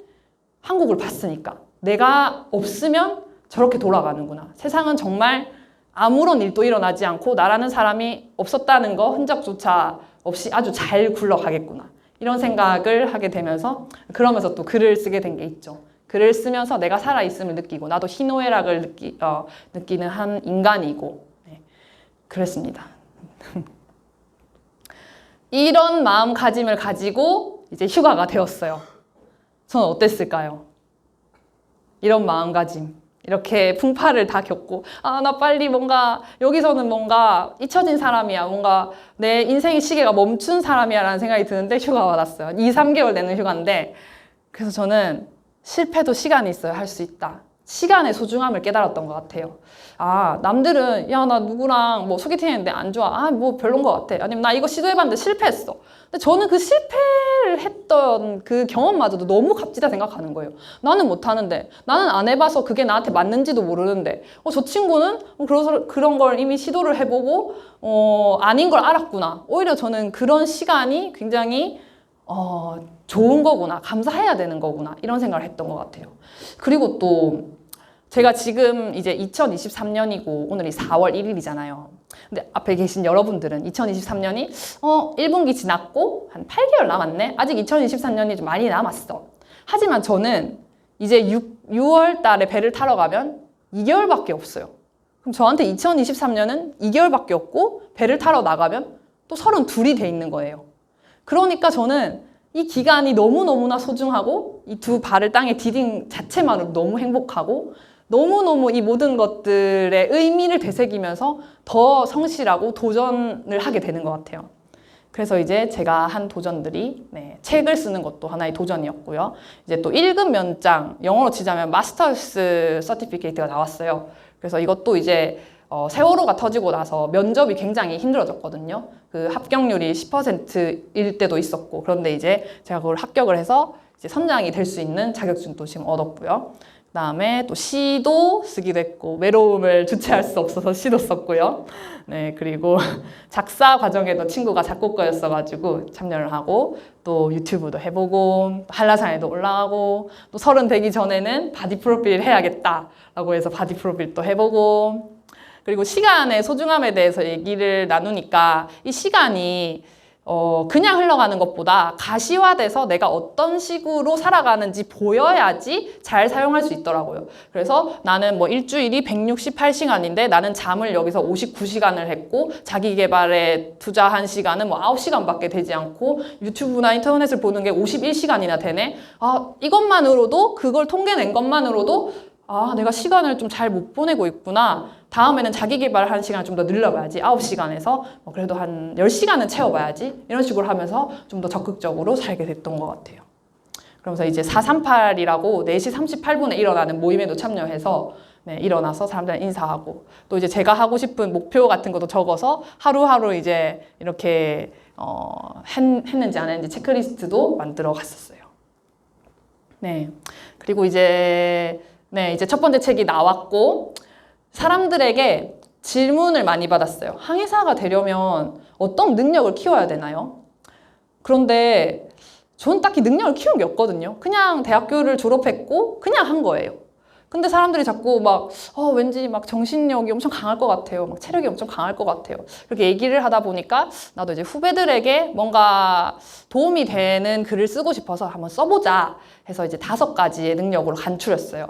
한국을 봤으니까 내가 없으면 저렇게 돌아가는구나. 세상은 정말 아무런 일도 일어나지 않고 나라는 사람이 없었다는 거 흔적조차 없이 아주 잘 굴러가겠구나. 이런 생각을 하게 되면서 그러면서 또 글을 쓰게 된 게 있죠. 글을 쓰면서 내가 살아있음을 느끼고 나도 희노애락을 느끼는 한 인간이고 네. 그랬습니다. 이런 마음가짐을 가지고 이제 휴가가 되었어요. 저는 어땠을까요? 이런 마음가짐. 이렇게 풍파를 다 겪고 나 빨리 뭔가 여기서는 뭔가 잊혀진 사람이야. 뭔가 내 인생의 시계가 멈춘 사람이야 라는 생각이 드는데 휴가가 왔어요. 2, 3개월 되는 휴가인데 그래서 저는 실패도 시간이 있어야 할 수 있다. 시간의 소중함을 깨달았던 것 같아요. 남들은 야, 나 누구랑 뭐 소개팅 했는데 안 좋아. 뭐 별론 것 같아. 아니면 나 이거 시도해봤는데 실패했어. 근데 저는 그 실패를 했던 그 경험마저도 너무 값지다 생각하는 거예요. 나는 못하는데, 나는 안 해봐서 그게 나한테 맞는지도 모르는데, 저 친구는 그런 걸 이미 시도를 해보고, 아닌 걸 알았구나. 오히려 저는 그런 시간이 굉장히, 좋은 거구나. 감사해야 되는 거구나. 이런 생각을 했던 것 같아요. 그리고 또, 제가 지금 이제 2023년이고 오늘이 4월 1일이잖아요. 근데 앞에 계신 여러분들은 2023년이 1분기 지났고 한 8개월 남았네. 아직 2023년이 좀 많이 남았어. 하지만 저는 이제 6월 달에 배를 타러 가면 2개월밖에 없어요. 그럼 저한테 2023년은 2개월밖에 없고 배를 타러 나가면 또 32이 돼 있는 거예요. 그러니까 저는 이 기간이 너무너무나 소중하고 이 두 발을 땅에 디딘 자체만으로 너무 행복하고 너무너무 이 모든 것들의 의미를 되새기면서 더 성실하고 도전을 하게 되는 것 같아요. 그래서 이제 제가 한 도전들이 책을 쓰는 것도 하나의 도전이었고요. 이제 또 1급 면장, 영어로 치자면 마스터스 서티피케이트가 나왔어요. 그래서 이것도 이제 세월호가 터지고 나서 면접이 굉장히 힘들어졌거든요. 그 합격률이 10%일 때도 있었고 그런데 이제 제가 그걸 합격을 해서 이제 선장이 될 수 있는 자격증도 지금 얻었고요. 그 다음에 또 시도 쓰기도 했고 외로움을 주체할 수 없어서 시도 썼고요. 네, 그리고 작사 과정에도 친구가 작곡가였어가지고 참여를 하고 또 유튜브도 해보고 한라산에도 올라가고 또 30 되기 전에는 바디 프로필 해야겠다라고 해서 바디 프로필도 해보고 그리고 시간의 소중함에 대해서 얘기를 나누니까 이 시간이 그냥 흘러가는 것보다 가시화돼서 내가 어떤 식으로 살아가는지 보여야지 잘 사용할 수 있더라고요. 그래서 나는 뭐 일주일이 168시간인데 나는 잠을 여기서 59시간을 했고 자기 개발에 투자한 시간은 뭐 9시간밖에 되지 않고 유튜브나 인터넷을 보는 게 51시간이나 되네. 이것만으로도 그걸 통계낸 것만으로도 내가 시간을 좀 잘 못 보내고 있구나. 다음에는 자기 개발하는 시간을 좀 더 늘려봐야지. 9시간에서 그래도 한 10시간은 채워봐야지. 이런 식으로 하면서 좀 더 적극적으로 살게 됐던 것 같아요. 그러면서 이제 438이라고 4시 38분에 일어나는 모임에도 참여해서 일어나서 사람들한테 인사하고 또 이제 제가 하고 싶은 목표 같은 것도 적어서 하루하루 이제 이렇게 했는지 안 했는지 체크리스트도 만들어 갔었어요. 네. 그리고 이제 첫 번째 책이 나왔고 사람들에게 질문을 많이 받았어요. 항해사가 되려면 어떤 능력을 키워야 되나요? 그런데 저는 딱히 능력을 키운 게 없거든요. 그냥 대학교를 졸업했고 그냥 한 거예요. 근데 사람들이 자꾸 왠지 정신력이 엄청 강할 것 같아요. 체력이 엄청 강할 것 같아요. 그렇게 얘기를 하다 보니까 나도 이제 후배들에게 뭔가 도움이 되는 글을 쓰고 싶어서 한번 써보자 해서 이제 5가지의 능력으로 간추렸어요.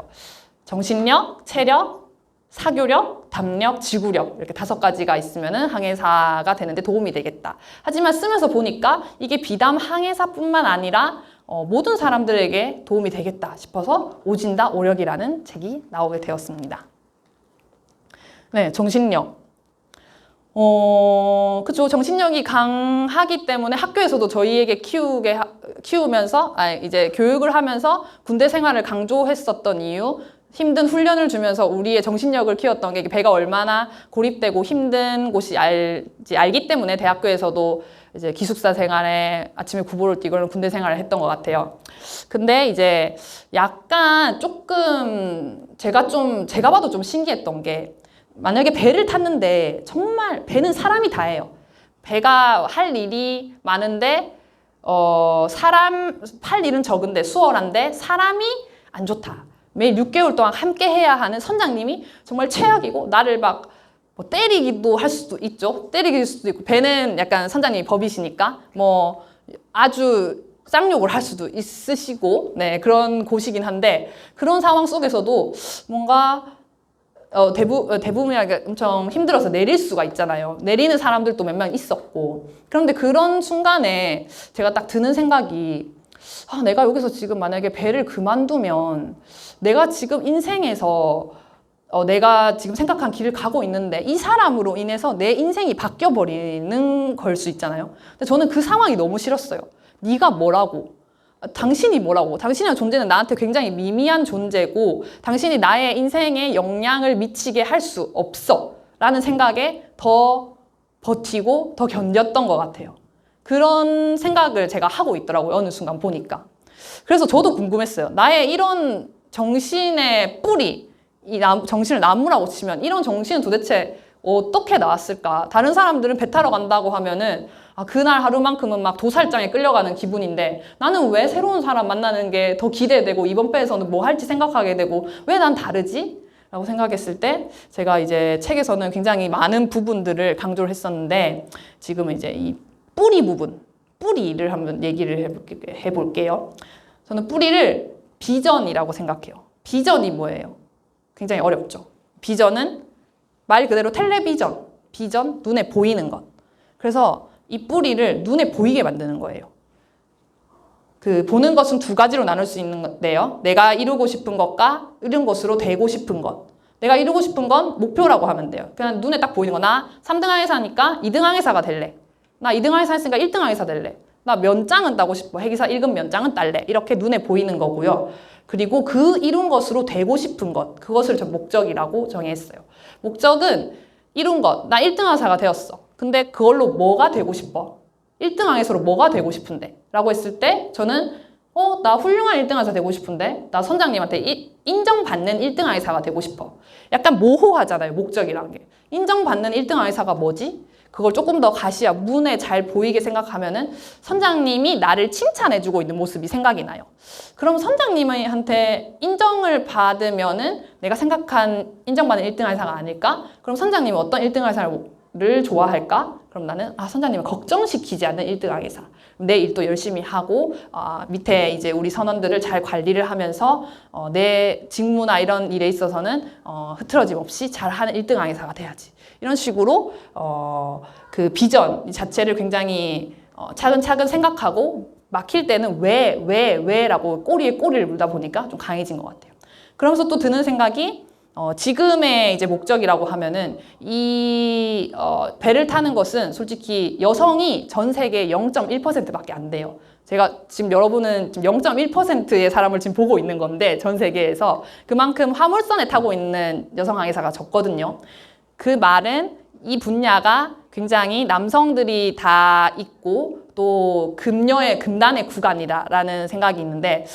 정신력, 체력, 사교력, 담력, 지구력 이렇게 5가지가 있으면은 항해사가 되는데 도움이 되겠다. 하지만 쓰면서 보니까 이게 비담 항해사뿐만 아니라 모든 사람들에게 도움이 되겠다 싶어서 오진다 오력이라는 책이 나오게 되었습니다. 네, 정신력. 그쵸. 정신력이 강하기 때문에 학교에서도 저희에게 키우면서, 이제 교육을 하면서 군대 생활을 강조했었던 이유, 힘든 훈련을 주면서 우리의 정신력을 키웠던 게 배가 얼마나 고립되고 힘든 곳이 알기 때문에 대학교에서도 이제 기숙사 생활에 아침에 구보를 뛰고 군대 생활을 했던 것 같아요. 근데 이제 약간 조금 제가 봐도 좀 신기했던 게 만약에 배를 탔는데 정말 배는 사람이 다 해요. 배가 할 일이 많은데 할 일은 적은데 수월한데 사람이 안 좋다. 매일 6개월 동안 함께 해야 하는 선장님이 정말 최악이고 나를 막 때리기도 할 수도 있죠. 때리길 수도 있고 배는 약간 선장님이 법이시니까 뭐 아주 쌍욕을 할 수도 있으시고 네 그런 곳이긴 한데 그런 상황 속에서도 뭔가 대부분이 엄청 힘들어서 내릴 수가 있잖아요. 내리는 사람들도 몇 명 있었고 그런데 그런 순간에 제가 딱 드는 생각이 내가 여기서 지금 만약에 배를 그만두면 내가 지금 인생에서 내가 지금 생각한 길을 가고 있는데 이 사람으로 인해서 내 인생이 바뀌어버리는 걸 수 있잖아요. 근데 저는 그 상황이 너무 싫었어요. 네가 뭐라고? 당신이 뭐라고? 당신의 존재는 나한테 굉장히 미미한 존재고 당신이 나의 인생에 영향을 미치게 할 수 없어 라는 생각에 더 버티고 더 견뎠던 것 같아요. 그런 생각을 제가 하고 있더라고요. 어느 순간 보니까. 그래서 저도 궁금했어요. 나의 이런 정신의 뿌리, 정신을 나무라고 치면 이런 정신은 도대체 어떻게 나왔을까? 다른 사람들은 배 타러 간다고 하면은 그날 하루만큼은 막 도살장에 끌려가는 기분인데 나는 왜 새로운 사람 만나는 게 더 기대되고 이번 배에서는 뭐 할지 생각하게 되고 왜 난 다르지? 라고 생각했을 때 제가 이제 책에서는 굉장히 많은 부분들을 강조를 했었는데 지금은 이제 이 뿌리 부분, 뿌리를 한번 얘기를 해볼게요. 저는 뿌리를 비전이라고 생각해요. 비전이 뭐예요? 굉장히 어렵죠. 비전은 말 그대로 텔레비전, 비전, 눈에 보이는 것. 그래서 이 뿌리를 눈에 보이게 만드는 거예요. 보는 것은 2가지로 나눌 수 있는 건데요. 내가 이루고 싶은 것과 이룬 것으로 되고 싶은 것. 내가 이루고 싶은 건 목표라고 하면 돼요. 그냥 눈에 딱 보이는 거. 나 3등 항해사니까 2등 항해사가 될래. 나 2등 항해사 했으니까 1등 항해사 될래. 나 면장은 따고 싶어. 해기사 1급 면장은 딸래. 이렇게 눈에 보이는 거고요. 그리고 그 이룬 것으로 되고 싶은 것. 그것을 저 목적이라고 정의했어요. 목적은 이룬 것. 나 1등 항해사가 되었어. 근데 그걸로 뭐가 되고 싶어? 1등 항해사로 뭐가 되고 싶은데? 라고 했을 때 저는 나 훌륭한 1등 항해사 되고 싶은데 나 선장님한테 인정받는 1등 항해사가 되고 싶어. 약간 모호하잖아요. 목적이란 게. 인정받는 1등 항해사가 뭐지? 그걸 조금 더 가시야 눈에 잘 보이게 생각하면은 선장님이 나를 칭찬해주고 있는 모습이 생각이 나요. 그럼 선장님한테 인정을 받으면은 내가 생각한 인정받는 1등 항해사가 아닐까? 그럼 선장님이 어떤 1등 항해사를 좋아할까? 그럼 나는 선장님을 걱정시키지 않는 1등 항해사. 내 일도 열심히 하고 밑에 이제 우리 선원들을 잘 관리를 하면서 내 직무나 이런 일에 있어서는 흐트러짐 없이 잘하는 1등 항해사가 돼야지. 이런 식으로 그 비전 자체를 굉장히 차근차근 생각하고 막힐 때는 왜라고 꼬리에 꼬리를 물다 보니까 좀 강해진 것 같아요. 그러면서 또 드는 생각이 지금의 이제 목적이라고 하면은 이 배를 타는 것은 솔직히 여성이 전 세계 0.1%밖에 안 돼요. 제가 지금 여러분은 지금 0.1%의 사람을 지금 보고 있는 건데 전 세계에서 그만큼 화물선에 타고 있는 여성 항해사가 적거든요. 그 말은 이 분야가 굉장히 남성들이 다 있고 또 금단의 구간이다라는 생각이 있는데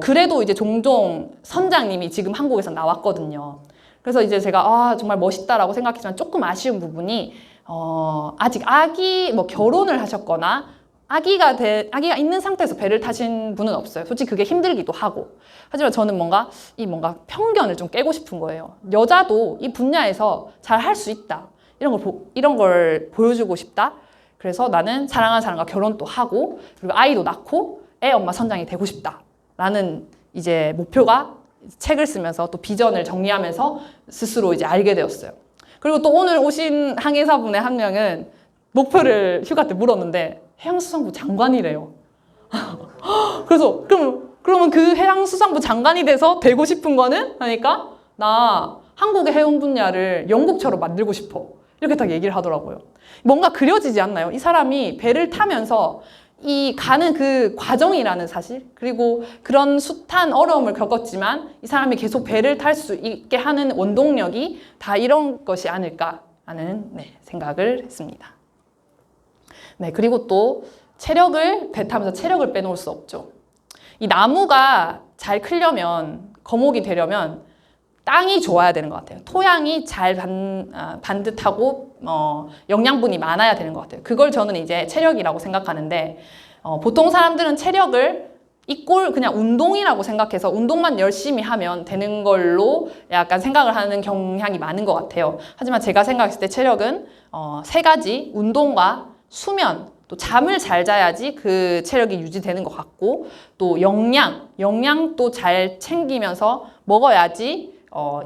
그래도 이제 종종 선장님이 지금 한국에서 나왔거든요. 그래서 이제 제가 정말 멋있다라고 생각했지만 조금 아쉬운 부분이 아직 결혼을 하셨거나 아기가 있는 상태에서 배를 타신 분은 없어요. 솔직히 그게 힘들기도 하고. 하지만 저는 뭔가 편견을 좀 깨고 싶은 거예요. 여자도 이 분야에서 잘 할 수 있다. 이런 걸 보여주고 싶다. 그래서 나는 사랑하는 사람과 결혼도 하고 그리고 아이도 낳고 애 엄마 선장이 되고 싶다. 라는 이제 목표가 책을 쓰면서 또 비전을 정리하면서 스스로 이제 알게 되었어요. 그리고 또 오늘 오신 항해사분의 한 명은 목표를 휴가 때 물었는데 해양수산부 장관이래요. 그래서 그러면 그 해양수산부 장관이 돼서 되고 싶은 거는 하니까 나 한국의 해운 분야를 영국처럼 만들고 싶어. 이렇게 딱 얘기를 하더라고요. 뭔가 그려지지 않나요? 이 사람이 배를 타면서 이 가는 그 과정이라는 사실, 그리고 그런 숱한 어려움을 겪었지만 이 사람이 계속 배를 탈 수 있게 하는 원동력이 다 이런 것이 아닐까 하는 생각을 했습니다. 네, 그리고 또 배 타면서 체력을 빼놓을 수 없죠. 이 나무가 잘 크려면, 거목이 되려면 땅이 좋아야 되는 것 같아요. 토양이 잘 반듯하고 영양분이 많아야 되는 것 같아요. 그걸 저는 이제 체력이라고 생각하는데 보통 사람들은 체력을 그냥 운동이라고 생각해서 운동만 열심히 하면 되는 걸로 약간 생각을 하는 경향이 많은 것 같아요. 하지만 제가 생각했을 때 체력은 3가지, 운동과 수면, 또 잠을 잘 자야지 그 체력이 유지되는 것 같고, 또 영양도 잘 챙기면서 먹어야지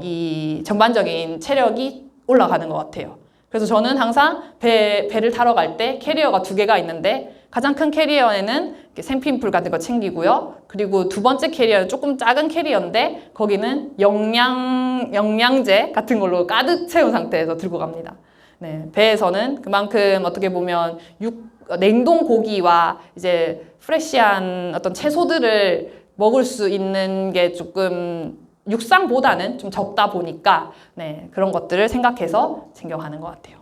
이 전반적인 체력이 올라가는 것 같아요. 그래서 저는 항상 배를 타러 갈 때 캐리어가 2개가 있는데 가장 큰 캐리어에는 생필품 같은 거 챙기고요. 그리고 2번째 캐리어는 조금 작은 캐리어인데 거기는 영양제 같은 걸로 가득 채운 상태에서 들고 갑니다. 네, 배에서는 그만큼 어떻게 보면 냉동 고기와 이제 프레시한 어떤 채소들을 먹을 수 있는 게 조금 육상보다는 좀 적다 보니까 그런 것들을 생각해서 챙겨가는 것 같아요.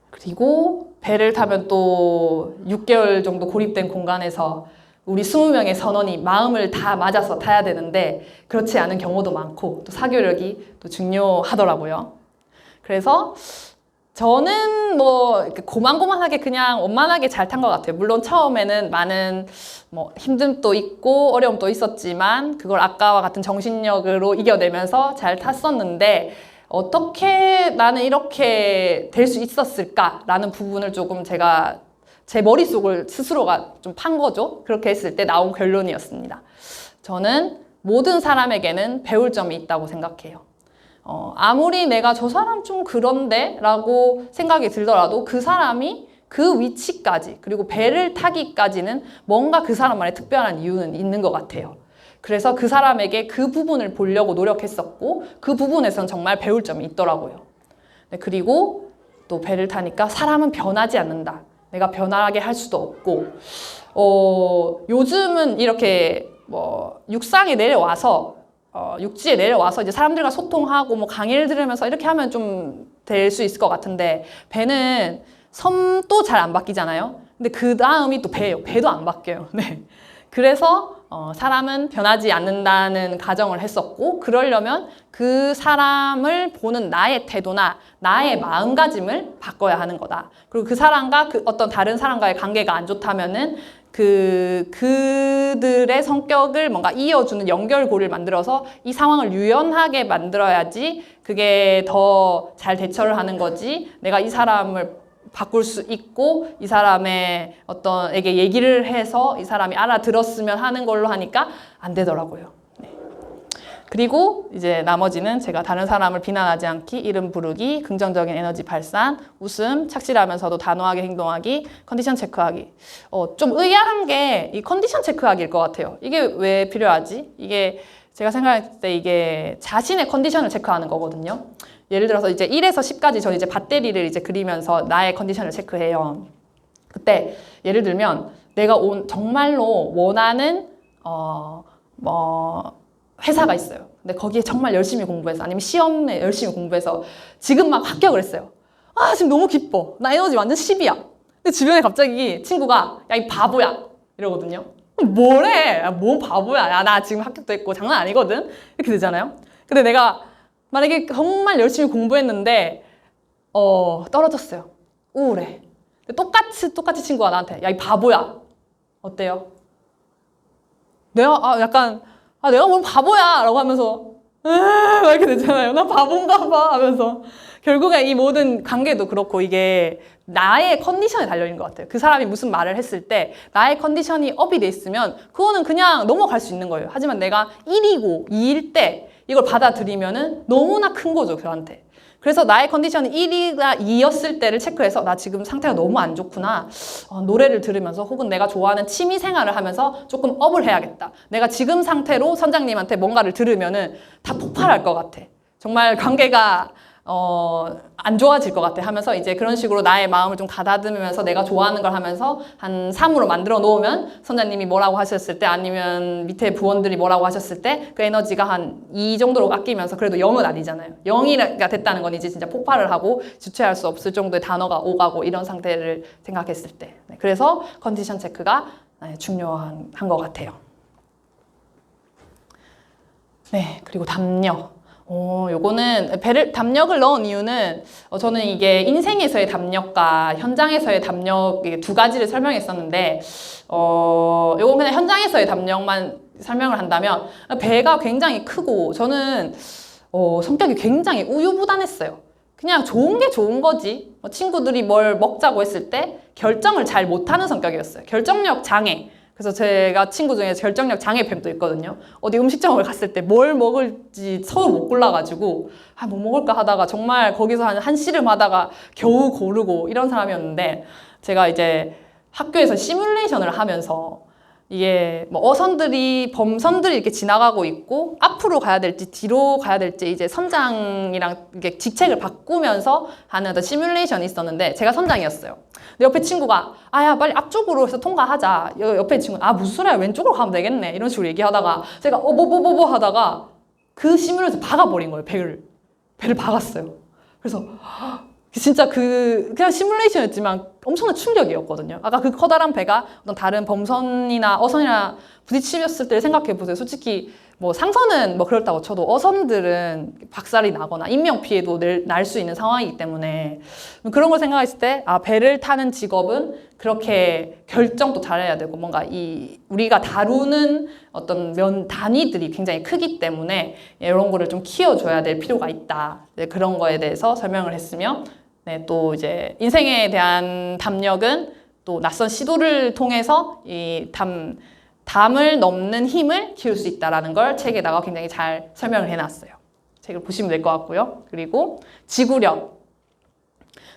그리고 배를 타면 또 6개월 정도 고립된 공간에서 우리 20명의 선원이 마음을 다 맞아서 타야 되는데 그렇지 않은 경우도 많고 또 사교력이 또 중요하더라고요. 그래서 저는 이렇게 고만고만하게 그냥 원만하게 잘 탄 것 같아요. 물론 처음에는 많은 힘듦도 있고 어려움도 있었지만 그걸 아까와 같은 정신력으로 이겨내면서 잘 탔었는데 어떻게 나는 이렇게 될 수 있었을까라는 부분을 조금 제가 제 머릿속을 스스로가 좀 판 거죠. 그렇게 했을 때 나온 결론이었습니다. 저는 모든 사람에게는 배울 점이 있다고 생각해요. 아무리 내가 저 사람 좀 그런데? 라고 생각이 들더라도 그 사람이 그 위치까지 그리고 배를 타기까지는 뭔가 그 사람만의 특별한 이유는 있는 것 같아요. 그래서 그 사람에게 그 부분을 보려고 노력했었고 그 부분에선 정말 배울 점이 있더라고요. 네, 그리고 또 배를 타니까 사람은 변하지 않는다. 내가 변하게 할 수도 없고 요즘은 이렇게 육지에 내려와서 이제 사람들과 소통하고 강의를 들으면서 이렇게 하면 좀 될 수 있을 것 같은데 배는 섬도 잘 안 바뀌잖아요. 근데 그 다음이 또 배예요. 배도 안 바뀌어요. 네. 그래서 사람은 변하지 않는다는 가정을 했었고 그러려면 그 사람을 보는 나의 태도나 나의 마음가짐을 바꿔야 하는 거다. 그리고 그 사람과 어떤 다른 사람과의 관계가 안 좋다면은 그들의 성격을 뭔가 이어주는 연결고리를 만들어서 이 상황을 유연하게 만들어야지 그게 더 잘 대처를 하는 거지. 내가 이 사람을 바꿀 수 있고 이 사람의 어떤에게 얘기를 해서 이 사람이 알아들었으면 하는 걸로 하니까 안 되더라고요. 네. 그리고 이제 나머지는 제가 다른 사람을 비난하지 않기, 이름 부르기, 긍정적인 에너지 발산, 웃음, 착실하면서도 단호하게 행동하기, 컨디션 체크하기. 좀 의아한 게 이 컨디션 체크하기일 것 같아요. 이게 왜 필요하지? 이게 제가 생각할 때 이게 자신의 컨디션을 체크하는 거거든요. 예를 들어서 이제 1에서 10까지 저는 이제 밧데리를 이제 그리면서 나의 컨디션을 체크해요. 그때 예를 들면 내가 정말로 원하는 회사가 있어요. 근데 거기에 정말 열심히 공부해서 아니면 시험에 열심히 공부해서 지금 막 합격을 했어요. 아 지금 너무 기뻐. 나 에너지 완전 10이야. 근데 주변에 갑자기 친구가 야 이 바보야 이러거든요. 뭐래? 야, 뭔 바보야. 야 나 지금 합격도 했고 장난 아니거든. 이렇게 되잖아요. 근데 내가 만약에 정말 열심히 공부했는데 떨어졌어요. 우울해. 똑같이 친구가 나한테 야 이 바보야. 어때요? 내가 내가 뭔 바보야 라고 하면서 막 이렇게 되잖아요. 나 바본가 봐 하면서 결국에 이 모든 관계도 그렇고 이게 나의 컨디션에 달려있는 것 같아요. 그 사람이 무슨 말을 했을 때 나의 컨디션이 업이 돼 있으면 그거는 그냥 넘어갈 수 있는 거예요. 하지만 내가 1이고 2일 때 이걸 받아들이면은 너무나 큰 거죠, 저한테. 그래서 나의 컨디션이 1이나 2였을 때를 체크해서 나 지금 상태가 너무 안 좋구나. 노래를 들으면서 혹은 내가 좋아하는 취미 생활을 하면서 조금 업을 해야겠다. 내가 지금 상태로 선장님한테 뭔가를 들으면은 다 폭발할 것 같아. 정말 관계가 안 좋아질 것 같아 하면서 이제 그런 식으로 나의 마음을 좀 가다듬으면서 내가 좋아하는 걸 하면서 한 3으로 만들어 놓으면 선장님이 뭐라고 하셨을 때 아니면 밑에 부원들이 뭐라고 하셨을 때 그 에너지가 한 2 정도로 깎이면서 그래도 0은 아니잖아요. 0이가 됐다는 건 이제 진짜 폭발을 하고 주체할 수 없을 정도의 단어가 오가고 이런 상태를 생각했을 때. 네, 그래서 컨디션 체크가 중요한 것 같아요. 네, 그리고 담력. 요거는 담력을 넣은 이유는 저는 이게 인생에서의 담력과 현장에서의 담력 두 가지를 설명했었는데 요건 그냥 현장에서의 담력만 설명을 한다면 배가 굉장히 크고 저는 성격이 굉장히 우유부단했어요. 그냥 좋은 게 좋은 거지. 친구들이 뭘 먹자고 했을 때 결정을 잘 못하는 성격이었어요. 결정력 장애. 그래서 제가 친구 중에 결정력 장애뱀도 있거든요. 어디 음식점을 갔을 때 뭘 먹을지 서로 못 골라가지고 뭐 먹을까 하다가 정말 거기서 한 씨름 하다가 겨우 고르고 이런 사람이었는데 제가 이제 학교에서 시뮬레이션을 하면서 이게 뭐 범선들이 이렇게 지나가고 있고 앞으로 가야 될지 뒤로 가야 될지 이제 선장이랑 이렇게 직책을 바꾸면서 하는 어떤 시뮬레이션이 있었는데 제가 선장이었어요. 근데 옆에 친구가 야 빨리 앞쪽으로 해서 통과하자. 옆에 친구는 무슨 소리야 왼쪽으로 가면 되겠네 이런 식으로 얘기하다가 제가 뭐 하다가 그 시뮬레이션 박아버린 거예요. 배를 박았어요. 그래서 진짜 그냥 시뮬레이션이었지만 엄청난 충격이었거든요. 아까 그 커다란 배가 어떤 다른 범선이나 어선이나 부딪히셨을 때를 생각해 보세요. 솔직히 뭐 상선은 뭐 그렇다고 쳐도 어선들은 박살이 나거나 인명피해도 날 수 있는 상황이기 때문에 그런 걸 생각했을 때 배를 타는 직업은 그렇게 결정도 잘해야 되고 뭔가 우리가 다루는 어떤 단위들이 굉장히 크기 때문에 이런 거를 좀 키워줘야 될 필요가 있다. 그런 거에 대해서 설명을 했으며 네, 또 이제 인생에 대한 담력은 또 낯선 시도를 통해서 이 담을 넘는 힘을 키울 수 있다는 걸 책에다가 굉장히 잘 설명을 해놨어요. 책을 보시면 될 것 같고요. 그리고 지구력.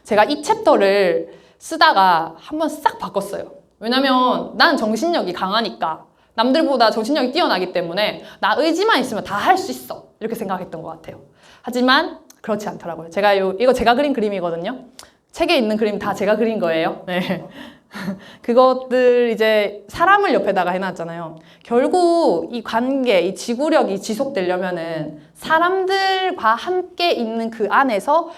제가 이 챕터를 쓰다가 한번 싹 바꿨어요. 왜냐면 난 정신력이 강하니까 남들보다 정신력이 뛰어나기 때문에 나 의지만 있으면 다 할 수 있어. 이렇게 생각했던 것 같아요. 하지만 그렇지 않더라고요. 이거 제가 그린 그림이거든요. 책에 있는 그림 다 제가 그린 거예요. 네. 그것들 이제 사람을 옆에다가 해놨잖아요. 결국 이 관계, 이 지구력이 지속되려면은 사람들과 함께 있는 그 안에서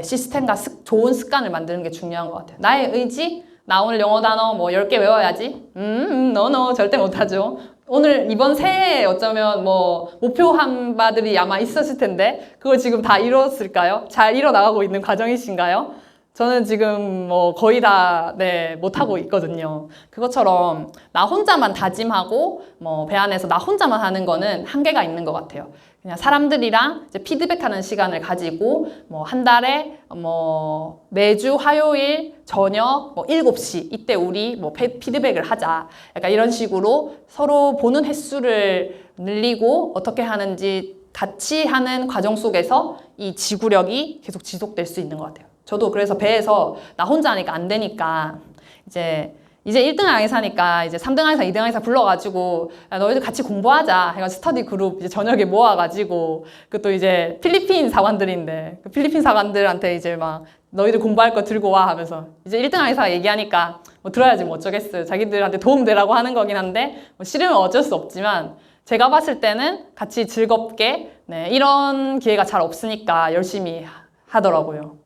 시스템과 좋은 습관을 만드는 게 중요한 것 같아요. 나의 의지, 나 오늘 영어 단어 뭐 10개 외워야지. no, 절대 못하죠. 오늘 이번 새해에 어쩌면 뭐 목표한 바들이 아마 있었을 텐데 그걸 지금 다 이뤘을까요? 잘 이뤄나가고 있는 과정이신가요? 저는 지금 뭐 거의 다 못하고 있거든요. 그것처럼 나 혼자만 다짐하고 뭐 배 안에서 나 혼자만 하는 거는 한계가 있는 것 같아요. 그냥 사람들이랑 이제 피드백하는 시간을 가지고 뭐 한 달에 뭐 매주 화요일 저녁 뭐 7시 이때 우리 뭐 피드백을 하자. 약간 이런 식으로 서로 보는 횟수를 늘리고 어떻게 하는지 같이 하는 과정 속에서 이 지구력이 계속 지속될 수 있는 것 같아요. 저도 그래서 배에서 나 혼자 하니까 안 되니까 이제 1등 항해사니까 이제 3등 항해사, 2등 항해사 불러가지고 야, 너희들 같이 공부하자 해가지고 스터디 그룹 이제 저녁에 모아가지고 그것도 이제 필리핀 사관들인데 그 필리핀 사관들한테 이제 막 너희들 공부할 거 들고 와 하면서 이제 1등 항해사가 얘기하니까 뭐 들어야지 뭐 어쩌겠어요. 자기들한테 도움되라고 하는 거긴 한데 뭐 싫으면 어쩔 수 없지만 제가 봤을 때는 같이 즐겁게 이런 기회가 잘 없으니까 열심히 하더라고요.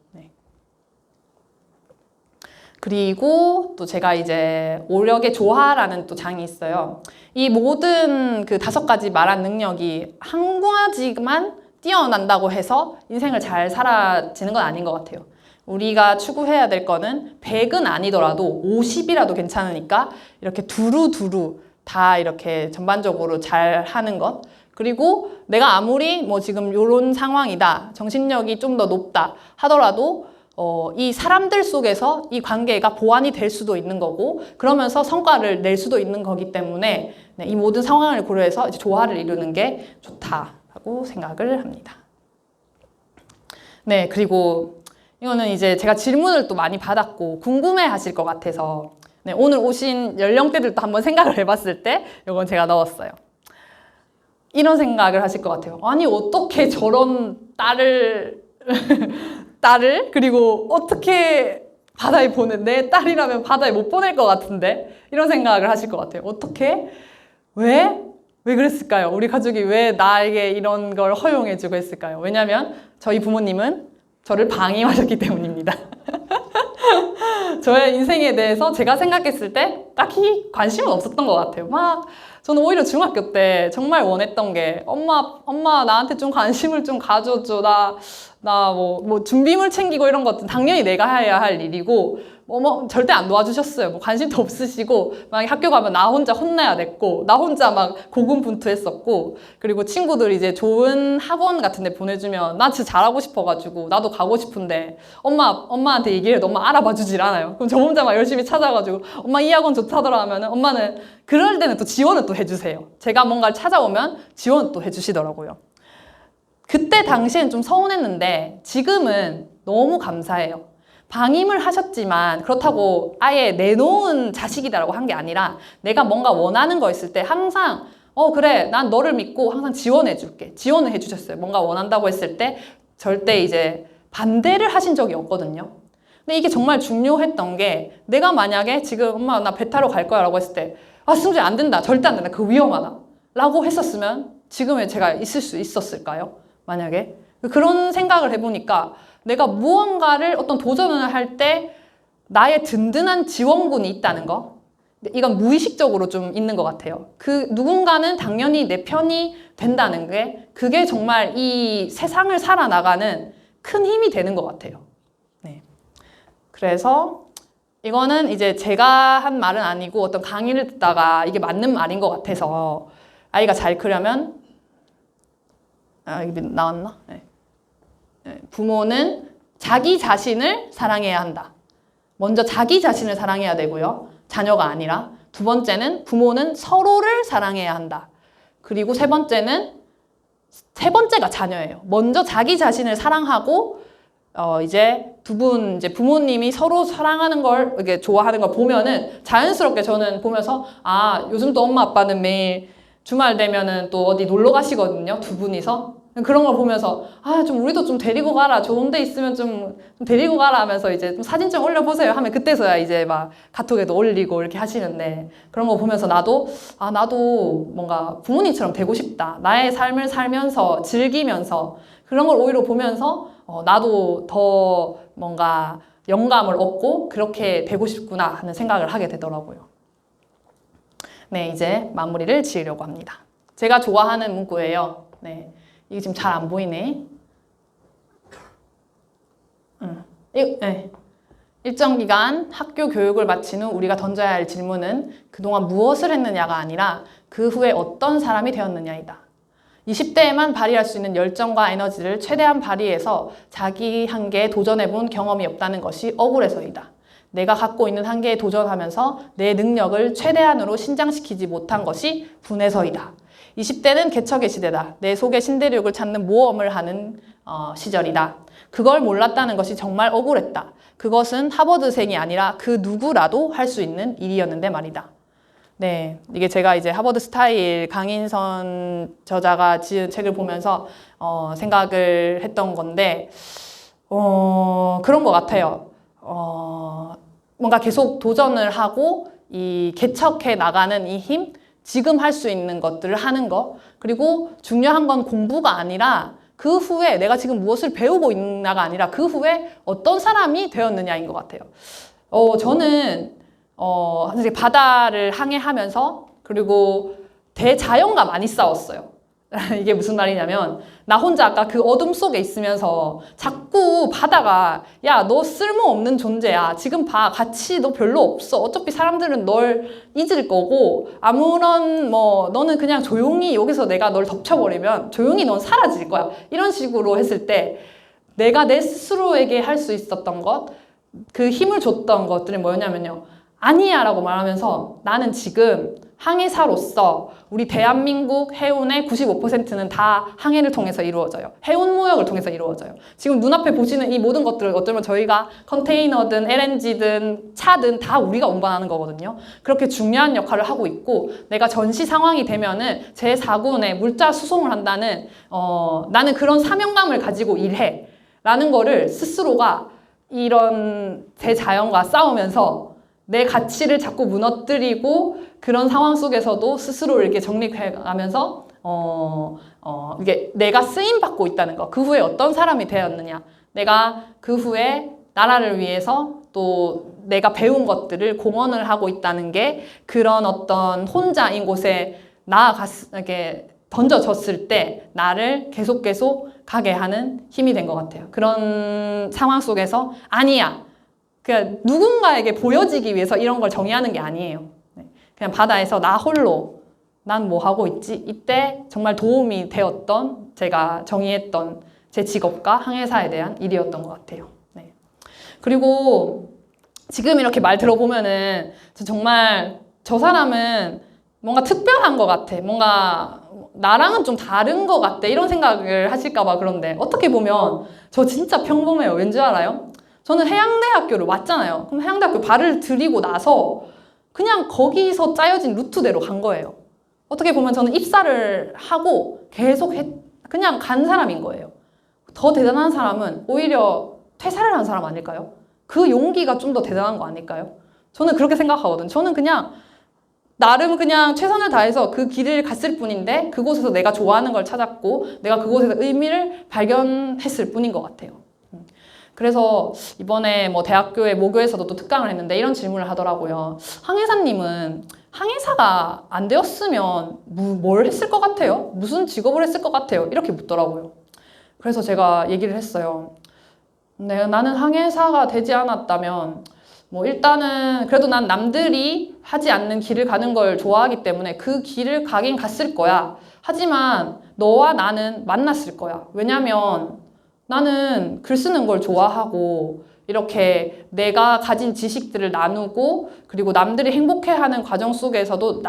그리고 또 제가 이제 오력의 조화라는 또 장이 있어요. 이 모든 그 5가지 말한 능력이 한 가지만 뛰어난다고 해서 인생을 잘 살아지는 건 아닌 것 같아요. 우리가 추구해야 될 거는 100은 아니더라도 50이라도 괜찮으니까 이렇게 두루두루 다 이렇게 전반적으로 잘 하는 것. 그리고 내가 아무리 뭐 지금 요런 상황이다, 정신력이 좀 더 높다 하더라도 이 사람들 속에서 이 관계가 보완이 될 수도 있는 거고 그러면서 성과를 낼 수도 있는 거기 때문에 네, 이 모든 상황을 고려해서 이제 조화를 이루는 게 좋다라고 생각을 합니다. 네, 그리고 이거는 이제 제가 질문을 또 많이 받았고 궁금해 하실 것 같아서 네, 오늘 오신 연령대들도 한번 생각을 해봤을 때 이건 제가 넣었어요. 이런 생각을 하실 것 같아요. 아니 어떻게 저런 딸을 그리고 어떻게 바다에 보내 내 딸이라면 바다에 못 보낼 것 같은데 이런 생각을 하실 것 같아요. 어떻게? 왜 그랬을까요? 우리 가족이 왜 나에게 이런 걸 허용해주고 했을까요? 왜냐하면 저희 부모님은 저를 방임하셨기 때문입니다. 저의 인생에 대해서 제가 생각했을 때 딱히 관심은 없었던 것 같아요. 막 저는 오히려 중학교 때 정말 원했던 게 엄마 나한테 좀 관심을 좀 가져줘. 나 뭐 준비물 챙기고 이런 것도 당연히 내가 해야 할 일이고 절대 안 도와주셨어요. 뭐 관심도 없으시고 막 학교 가면 나 혼자 혼내야 됐고 나 혼자 막 고군분투했었고 그리고 친구들이 이제 좋은 학원 같은 데 보내주면 나 진짜 잘하고 싶어가지고 나도 가고 싶은데 엄마한테 얘기해도 엄마 알아봐 주질 않아요. 그럼 저 혼자 막 열심히 찾아가지고 엄마 이 학원 좋다더라 하면은 엄마는 그럴 때는 또 지원을 또 해주세요. 제가 뭔가를 찾아오면 지원을 또 해주시더라고요. 그때 당시엔 좀 서운했는데 지금은 너무 감사해요. 방임을 하셨지만 그렇다고 아예 내놓은 자식이다라고 한 게 아니라 내가 뭔가 원하는 거 있을 때 항상 그래 난 너를 믿고 항상 지원해 줄게. 지원을 해 주셨어요. 뭔가 원한다고 했을 때 절대 이제 반대를 하신 적이 없거든요. 근데 이게 정말 중요했던 게 내가 만약에 지금 엄마 나 배 타러 갈 거야 라고 했을 때 승주야 안 된다. 절대 안 된다. 그거 위험하다. 라고 했었으면 지금의 제가 있을 수 있었을까요? 만약에 그런 생각을 해보니까 내가 무언가를 어떤 도전을 할 때 나의 든든한 지원군이 있다는 거 이건 무의식적으로 좀 있는 것 같아요. 그 누군가는 당연히 내 편이 된다는 게 그게 정말 이 세상을 살아나가는 큰 힘이 되는 것 같아요. 네. 그래서 이거는 이제 제가 한 말은 아니고 어떤 강의를 듣다가 이게 맞는 말인 것 같아서 아이가 잘 크려면 이게 나왔나? 네. 부모는 자기 자신을 사랑해야 한다. 먼저 자기 자신을 사랑해야 되고요. 자녀가 아니라. 두 번째는 부모는 서로를 사랑해야 한다. 그리고 세 번째가 자녀예요. 먼저 자기 자신을 사랑하고 이제 이제 부모님이 서로 사랑하는 걸 이렇게 좋아하는 걸 보면은 자연스럽게 저는 보면서 요즘 또 엄마 아빠는 매일 주말 되면은 또 어디 놀러 가시거든요. 두 분이서. 그런 걸 보면서 좀 우리도 좀 데리고 가라. 좋은 데 있으면 좀 데리고 가라 하면서 이제 좀 사진 좀 올려보세요 하면 그때서야 이제 막 카톡에도 올리고 이렇게 하시는데 그런 거 보면서 나도 뭔가 부모님처럼 되고 싶다. 나의 삶을 살면서 즐기면서 그런 걸 오히려 보면서 나도 더 뭔가 영감을 얻고 그렇게 되고 싶구나 하는 생각을 하게 되더라고요. 네, 이제 마무리를 지으려고 합니다. 제가 좋아하는 문구예요. 네. 이게 지금 잘 안 보이네. 네. 일정 기간 학교 교육을 마친 후 우리가 던져야 할 질문은 그동안 무엇을 했느냐가 아니라 그 후에 어떤 사람이 되었느냐이다. 20대에만 발휘할 수 있는 열정과 에너지를 최대한 발휘해서 자기 한계에 도전해본 경험이 없다는 것이 억울해서이다. 내가 갖고 있는 한계에 도전하면서 내 능력을 최대한으로 신장시키지 못한 것이 분해서이다. 20대는 개척의 시대다. 내 속의 신대륙을 찾는 모험을 하는 시절이다. 그걸 몰랐다는 것이 정말 억울했다. 그것은 하버드생이 아니라 그 누구라도 할 수 있는 일이었는데 말이다. 네, 이게 제가 이제 하버드 스타일 강인선 저자가 지은 책을 보면서 생각을 했던 건데 그런 것 같아요. 뭔가 계속 도전을 하고 이 개척해 나가는 이 힘, 지금 할 수 있는 것들을 하는 거, 그리고 중요한 건 공부가 아니라 그 후에 내가 지금 무엇을 배우고 있나가 아니라 그 후에 어떤 사람이 되었느냐인 것 같아요. 저는 사실 바다를 항해하면서 그리고 대자연과 많이 싸웠어요. 이게 무슨 말이냐면 나 혼자 아까 그 어둠 속에 있으면서 자꾸 바다가 야, 너 쓸모없는 존재야. 지금 봐. 가치 너 별로 없어. 어차피 사람들은 널 잊을 거고 아무런 너는 그냥 조용히 여기서 내가 널 덮쳐버리면 조용히 넌 사라질 거야. 이런 식으로 했을 때 내가 내 스스로에게 할 수 있었던 것, 그 힘을 줬던 것들이 뭐였냐면요. 아니야 라고 말하면서 나는 지금 항해사로서 우리 대한민국 해운의 95%는 다 항해를 통해서 이루어져요. 해운무역을 통해서 이루어져요. 지금 눈앞에 보시는 이 모든 것들을 어쩌면 저희가 컨테이너든 LNG든 차든 다 우리가 운반하는 거거든요. 그렇게 중요한 역할을 하고 있고 내가 전시 상황이 되면은 제 사군에 물자 수송을 한다는 나는 그런 사명감을 가지고 일해 라는 거를 스스로가 이런 대자연과 싸우면서 내 가치를 자꾸 무너뜨리고 그런 상황 속에서도 스스로 이렇게 정립해가면서 이게 내가 쓰임 받고 있다는 거. 그 후에 어떤 사람이 되었느냐. 내가 그 후에 나라를 위해서 또 내가 배운 것들을 공헌을 하고 있다는 게 그런 어떤 혼자인 곳에 이렇게 던져졌을 때 나를 계속 가게 하는 힘이 된 것 같아요. 그런 상황 속에서 아니야. 그냥 누군가에게 보여지기 위해서 이런 걸 정의하는 게 아니에요. 그냥 바다에서 나 홀로 난 뭐 하고 있지? 이때 정말 도움이 되었던 제가 정의했던 제 직업과 항해사에 대한 일이었던 것 같아요. 네. 그리고 지금 이렇게 말 들어보면은 정말 저 사람은 뭔가 특별한 것 같아. 뭔가 나랑은 좀 다른 것 같아. 이런 생각을 하실까봐 그런데 어떻게 보면 저 진짜 평범해요. 왠지 알아요? 저는 해양대학교를 왔잖아요. 그럼 해양대학교 발을 들이고 나서 그냥 거기서 짜여진 루트대로 간 거예요. 어떻게 보면 저는 입사를 하고 계속 그냥 간 사람인 거예요. 더 대단한 사람은 오히려 퇴사를 한 사람 아닐까요? 그 용기가 좀 더 대단한 거 아닐까요? 저는 그렇게 생각하거든요. 저는 그냥 나름 그냥 최선을 다해서 그 길을 갔을 뿐인데 그곳에서 내가 좋아하는 걸 찾았고 내가 그곳에서 의미를 발견했을 뿐인 것 같아요. 그래서 이번에 뭐 대학교의 모교에서도 또 특강을 했는데 이런 질문을 하더라고요. 항해사님은 항해사가 안 되었으면 뭘 했을 것 같아요? 무슨 직업을 했을 것 같아요? 이렇게 묻더라고요. 그래서 제가 얘기를 했어요. 나는 항해사가 되지 않았다면 뭐 일단은 그래도 난 남들이 하지 않는 길을 가는 걸 좋아하기 때문에 그 길을 가긴 갔을 거야. 하지만 너와 나는 만났을 거야. 왜냐면 나는 글 쓰는 걸 좋아하고 이렇게 내가 가진 지식들을 나누고 그리고 남들이 행복해하는 과정 속에서도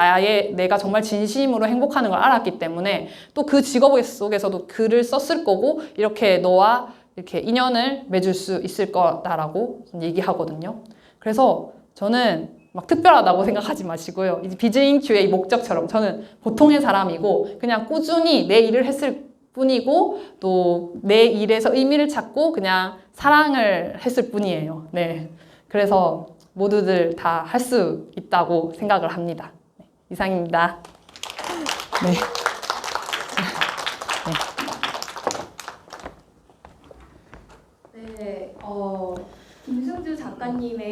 내가 정말 진심으로 행복하는 걸 알았기 때문에 또 그 직업 속에서도 글을 썼을 거고 이렇게 너와 이렇게 인연을 맺을 수 있을 거다라고 얘기하거든요. 그래서 저는 막 특별하다고 생각하지 마시고요. 이제 비즈인큐의 목적처럼 저는 보통의 사람이고 그냥 꾸준히 내 일을 했을 뿐이고 또 내 일에서 의미를 찾고 그냥 사랑을 했을 뿐이에요. 네. 그래서 모두들 다 할 수 있다고 생각을 합니다. 네. 이상입니다. 네. 네, 김승주 작가님의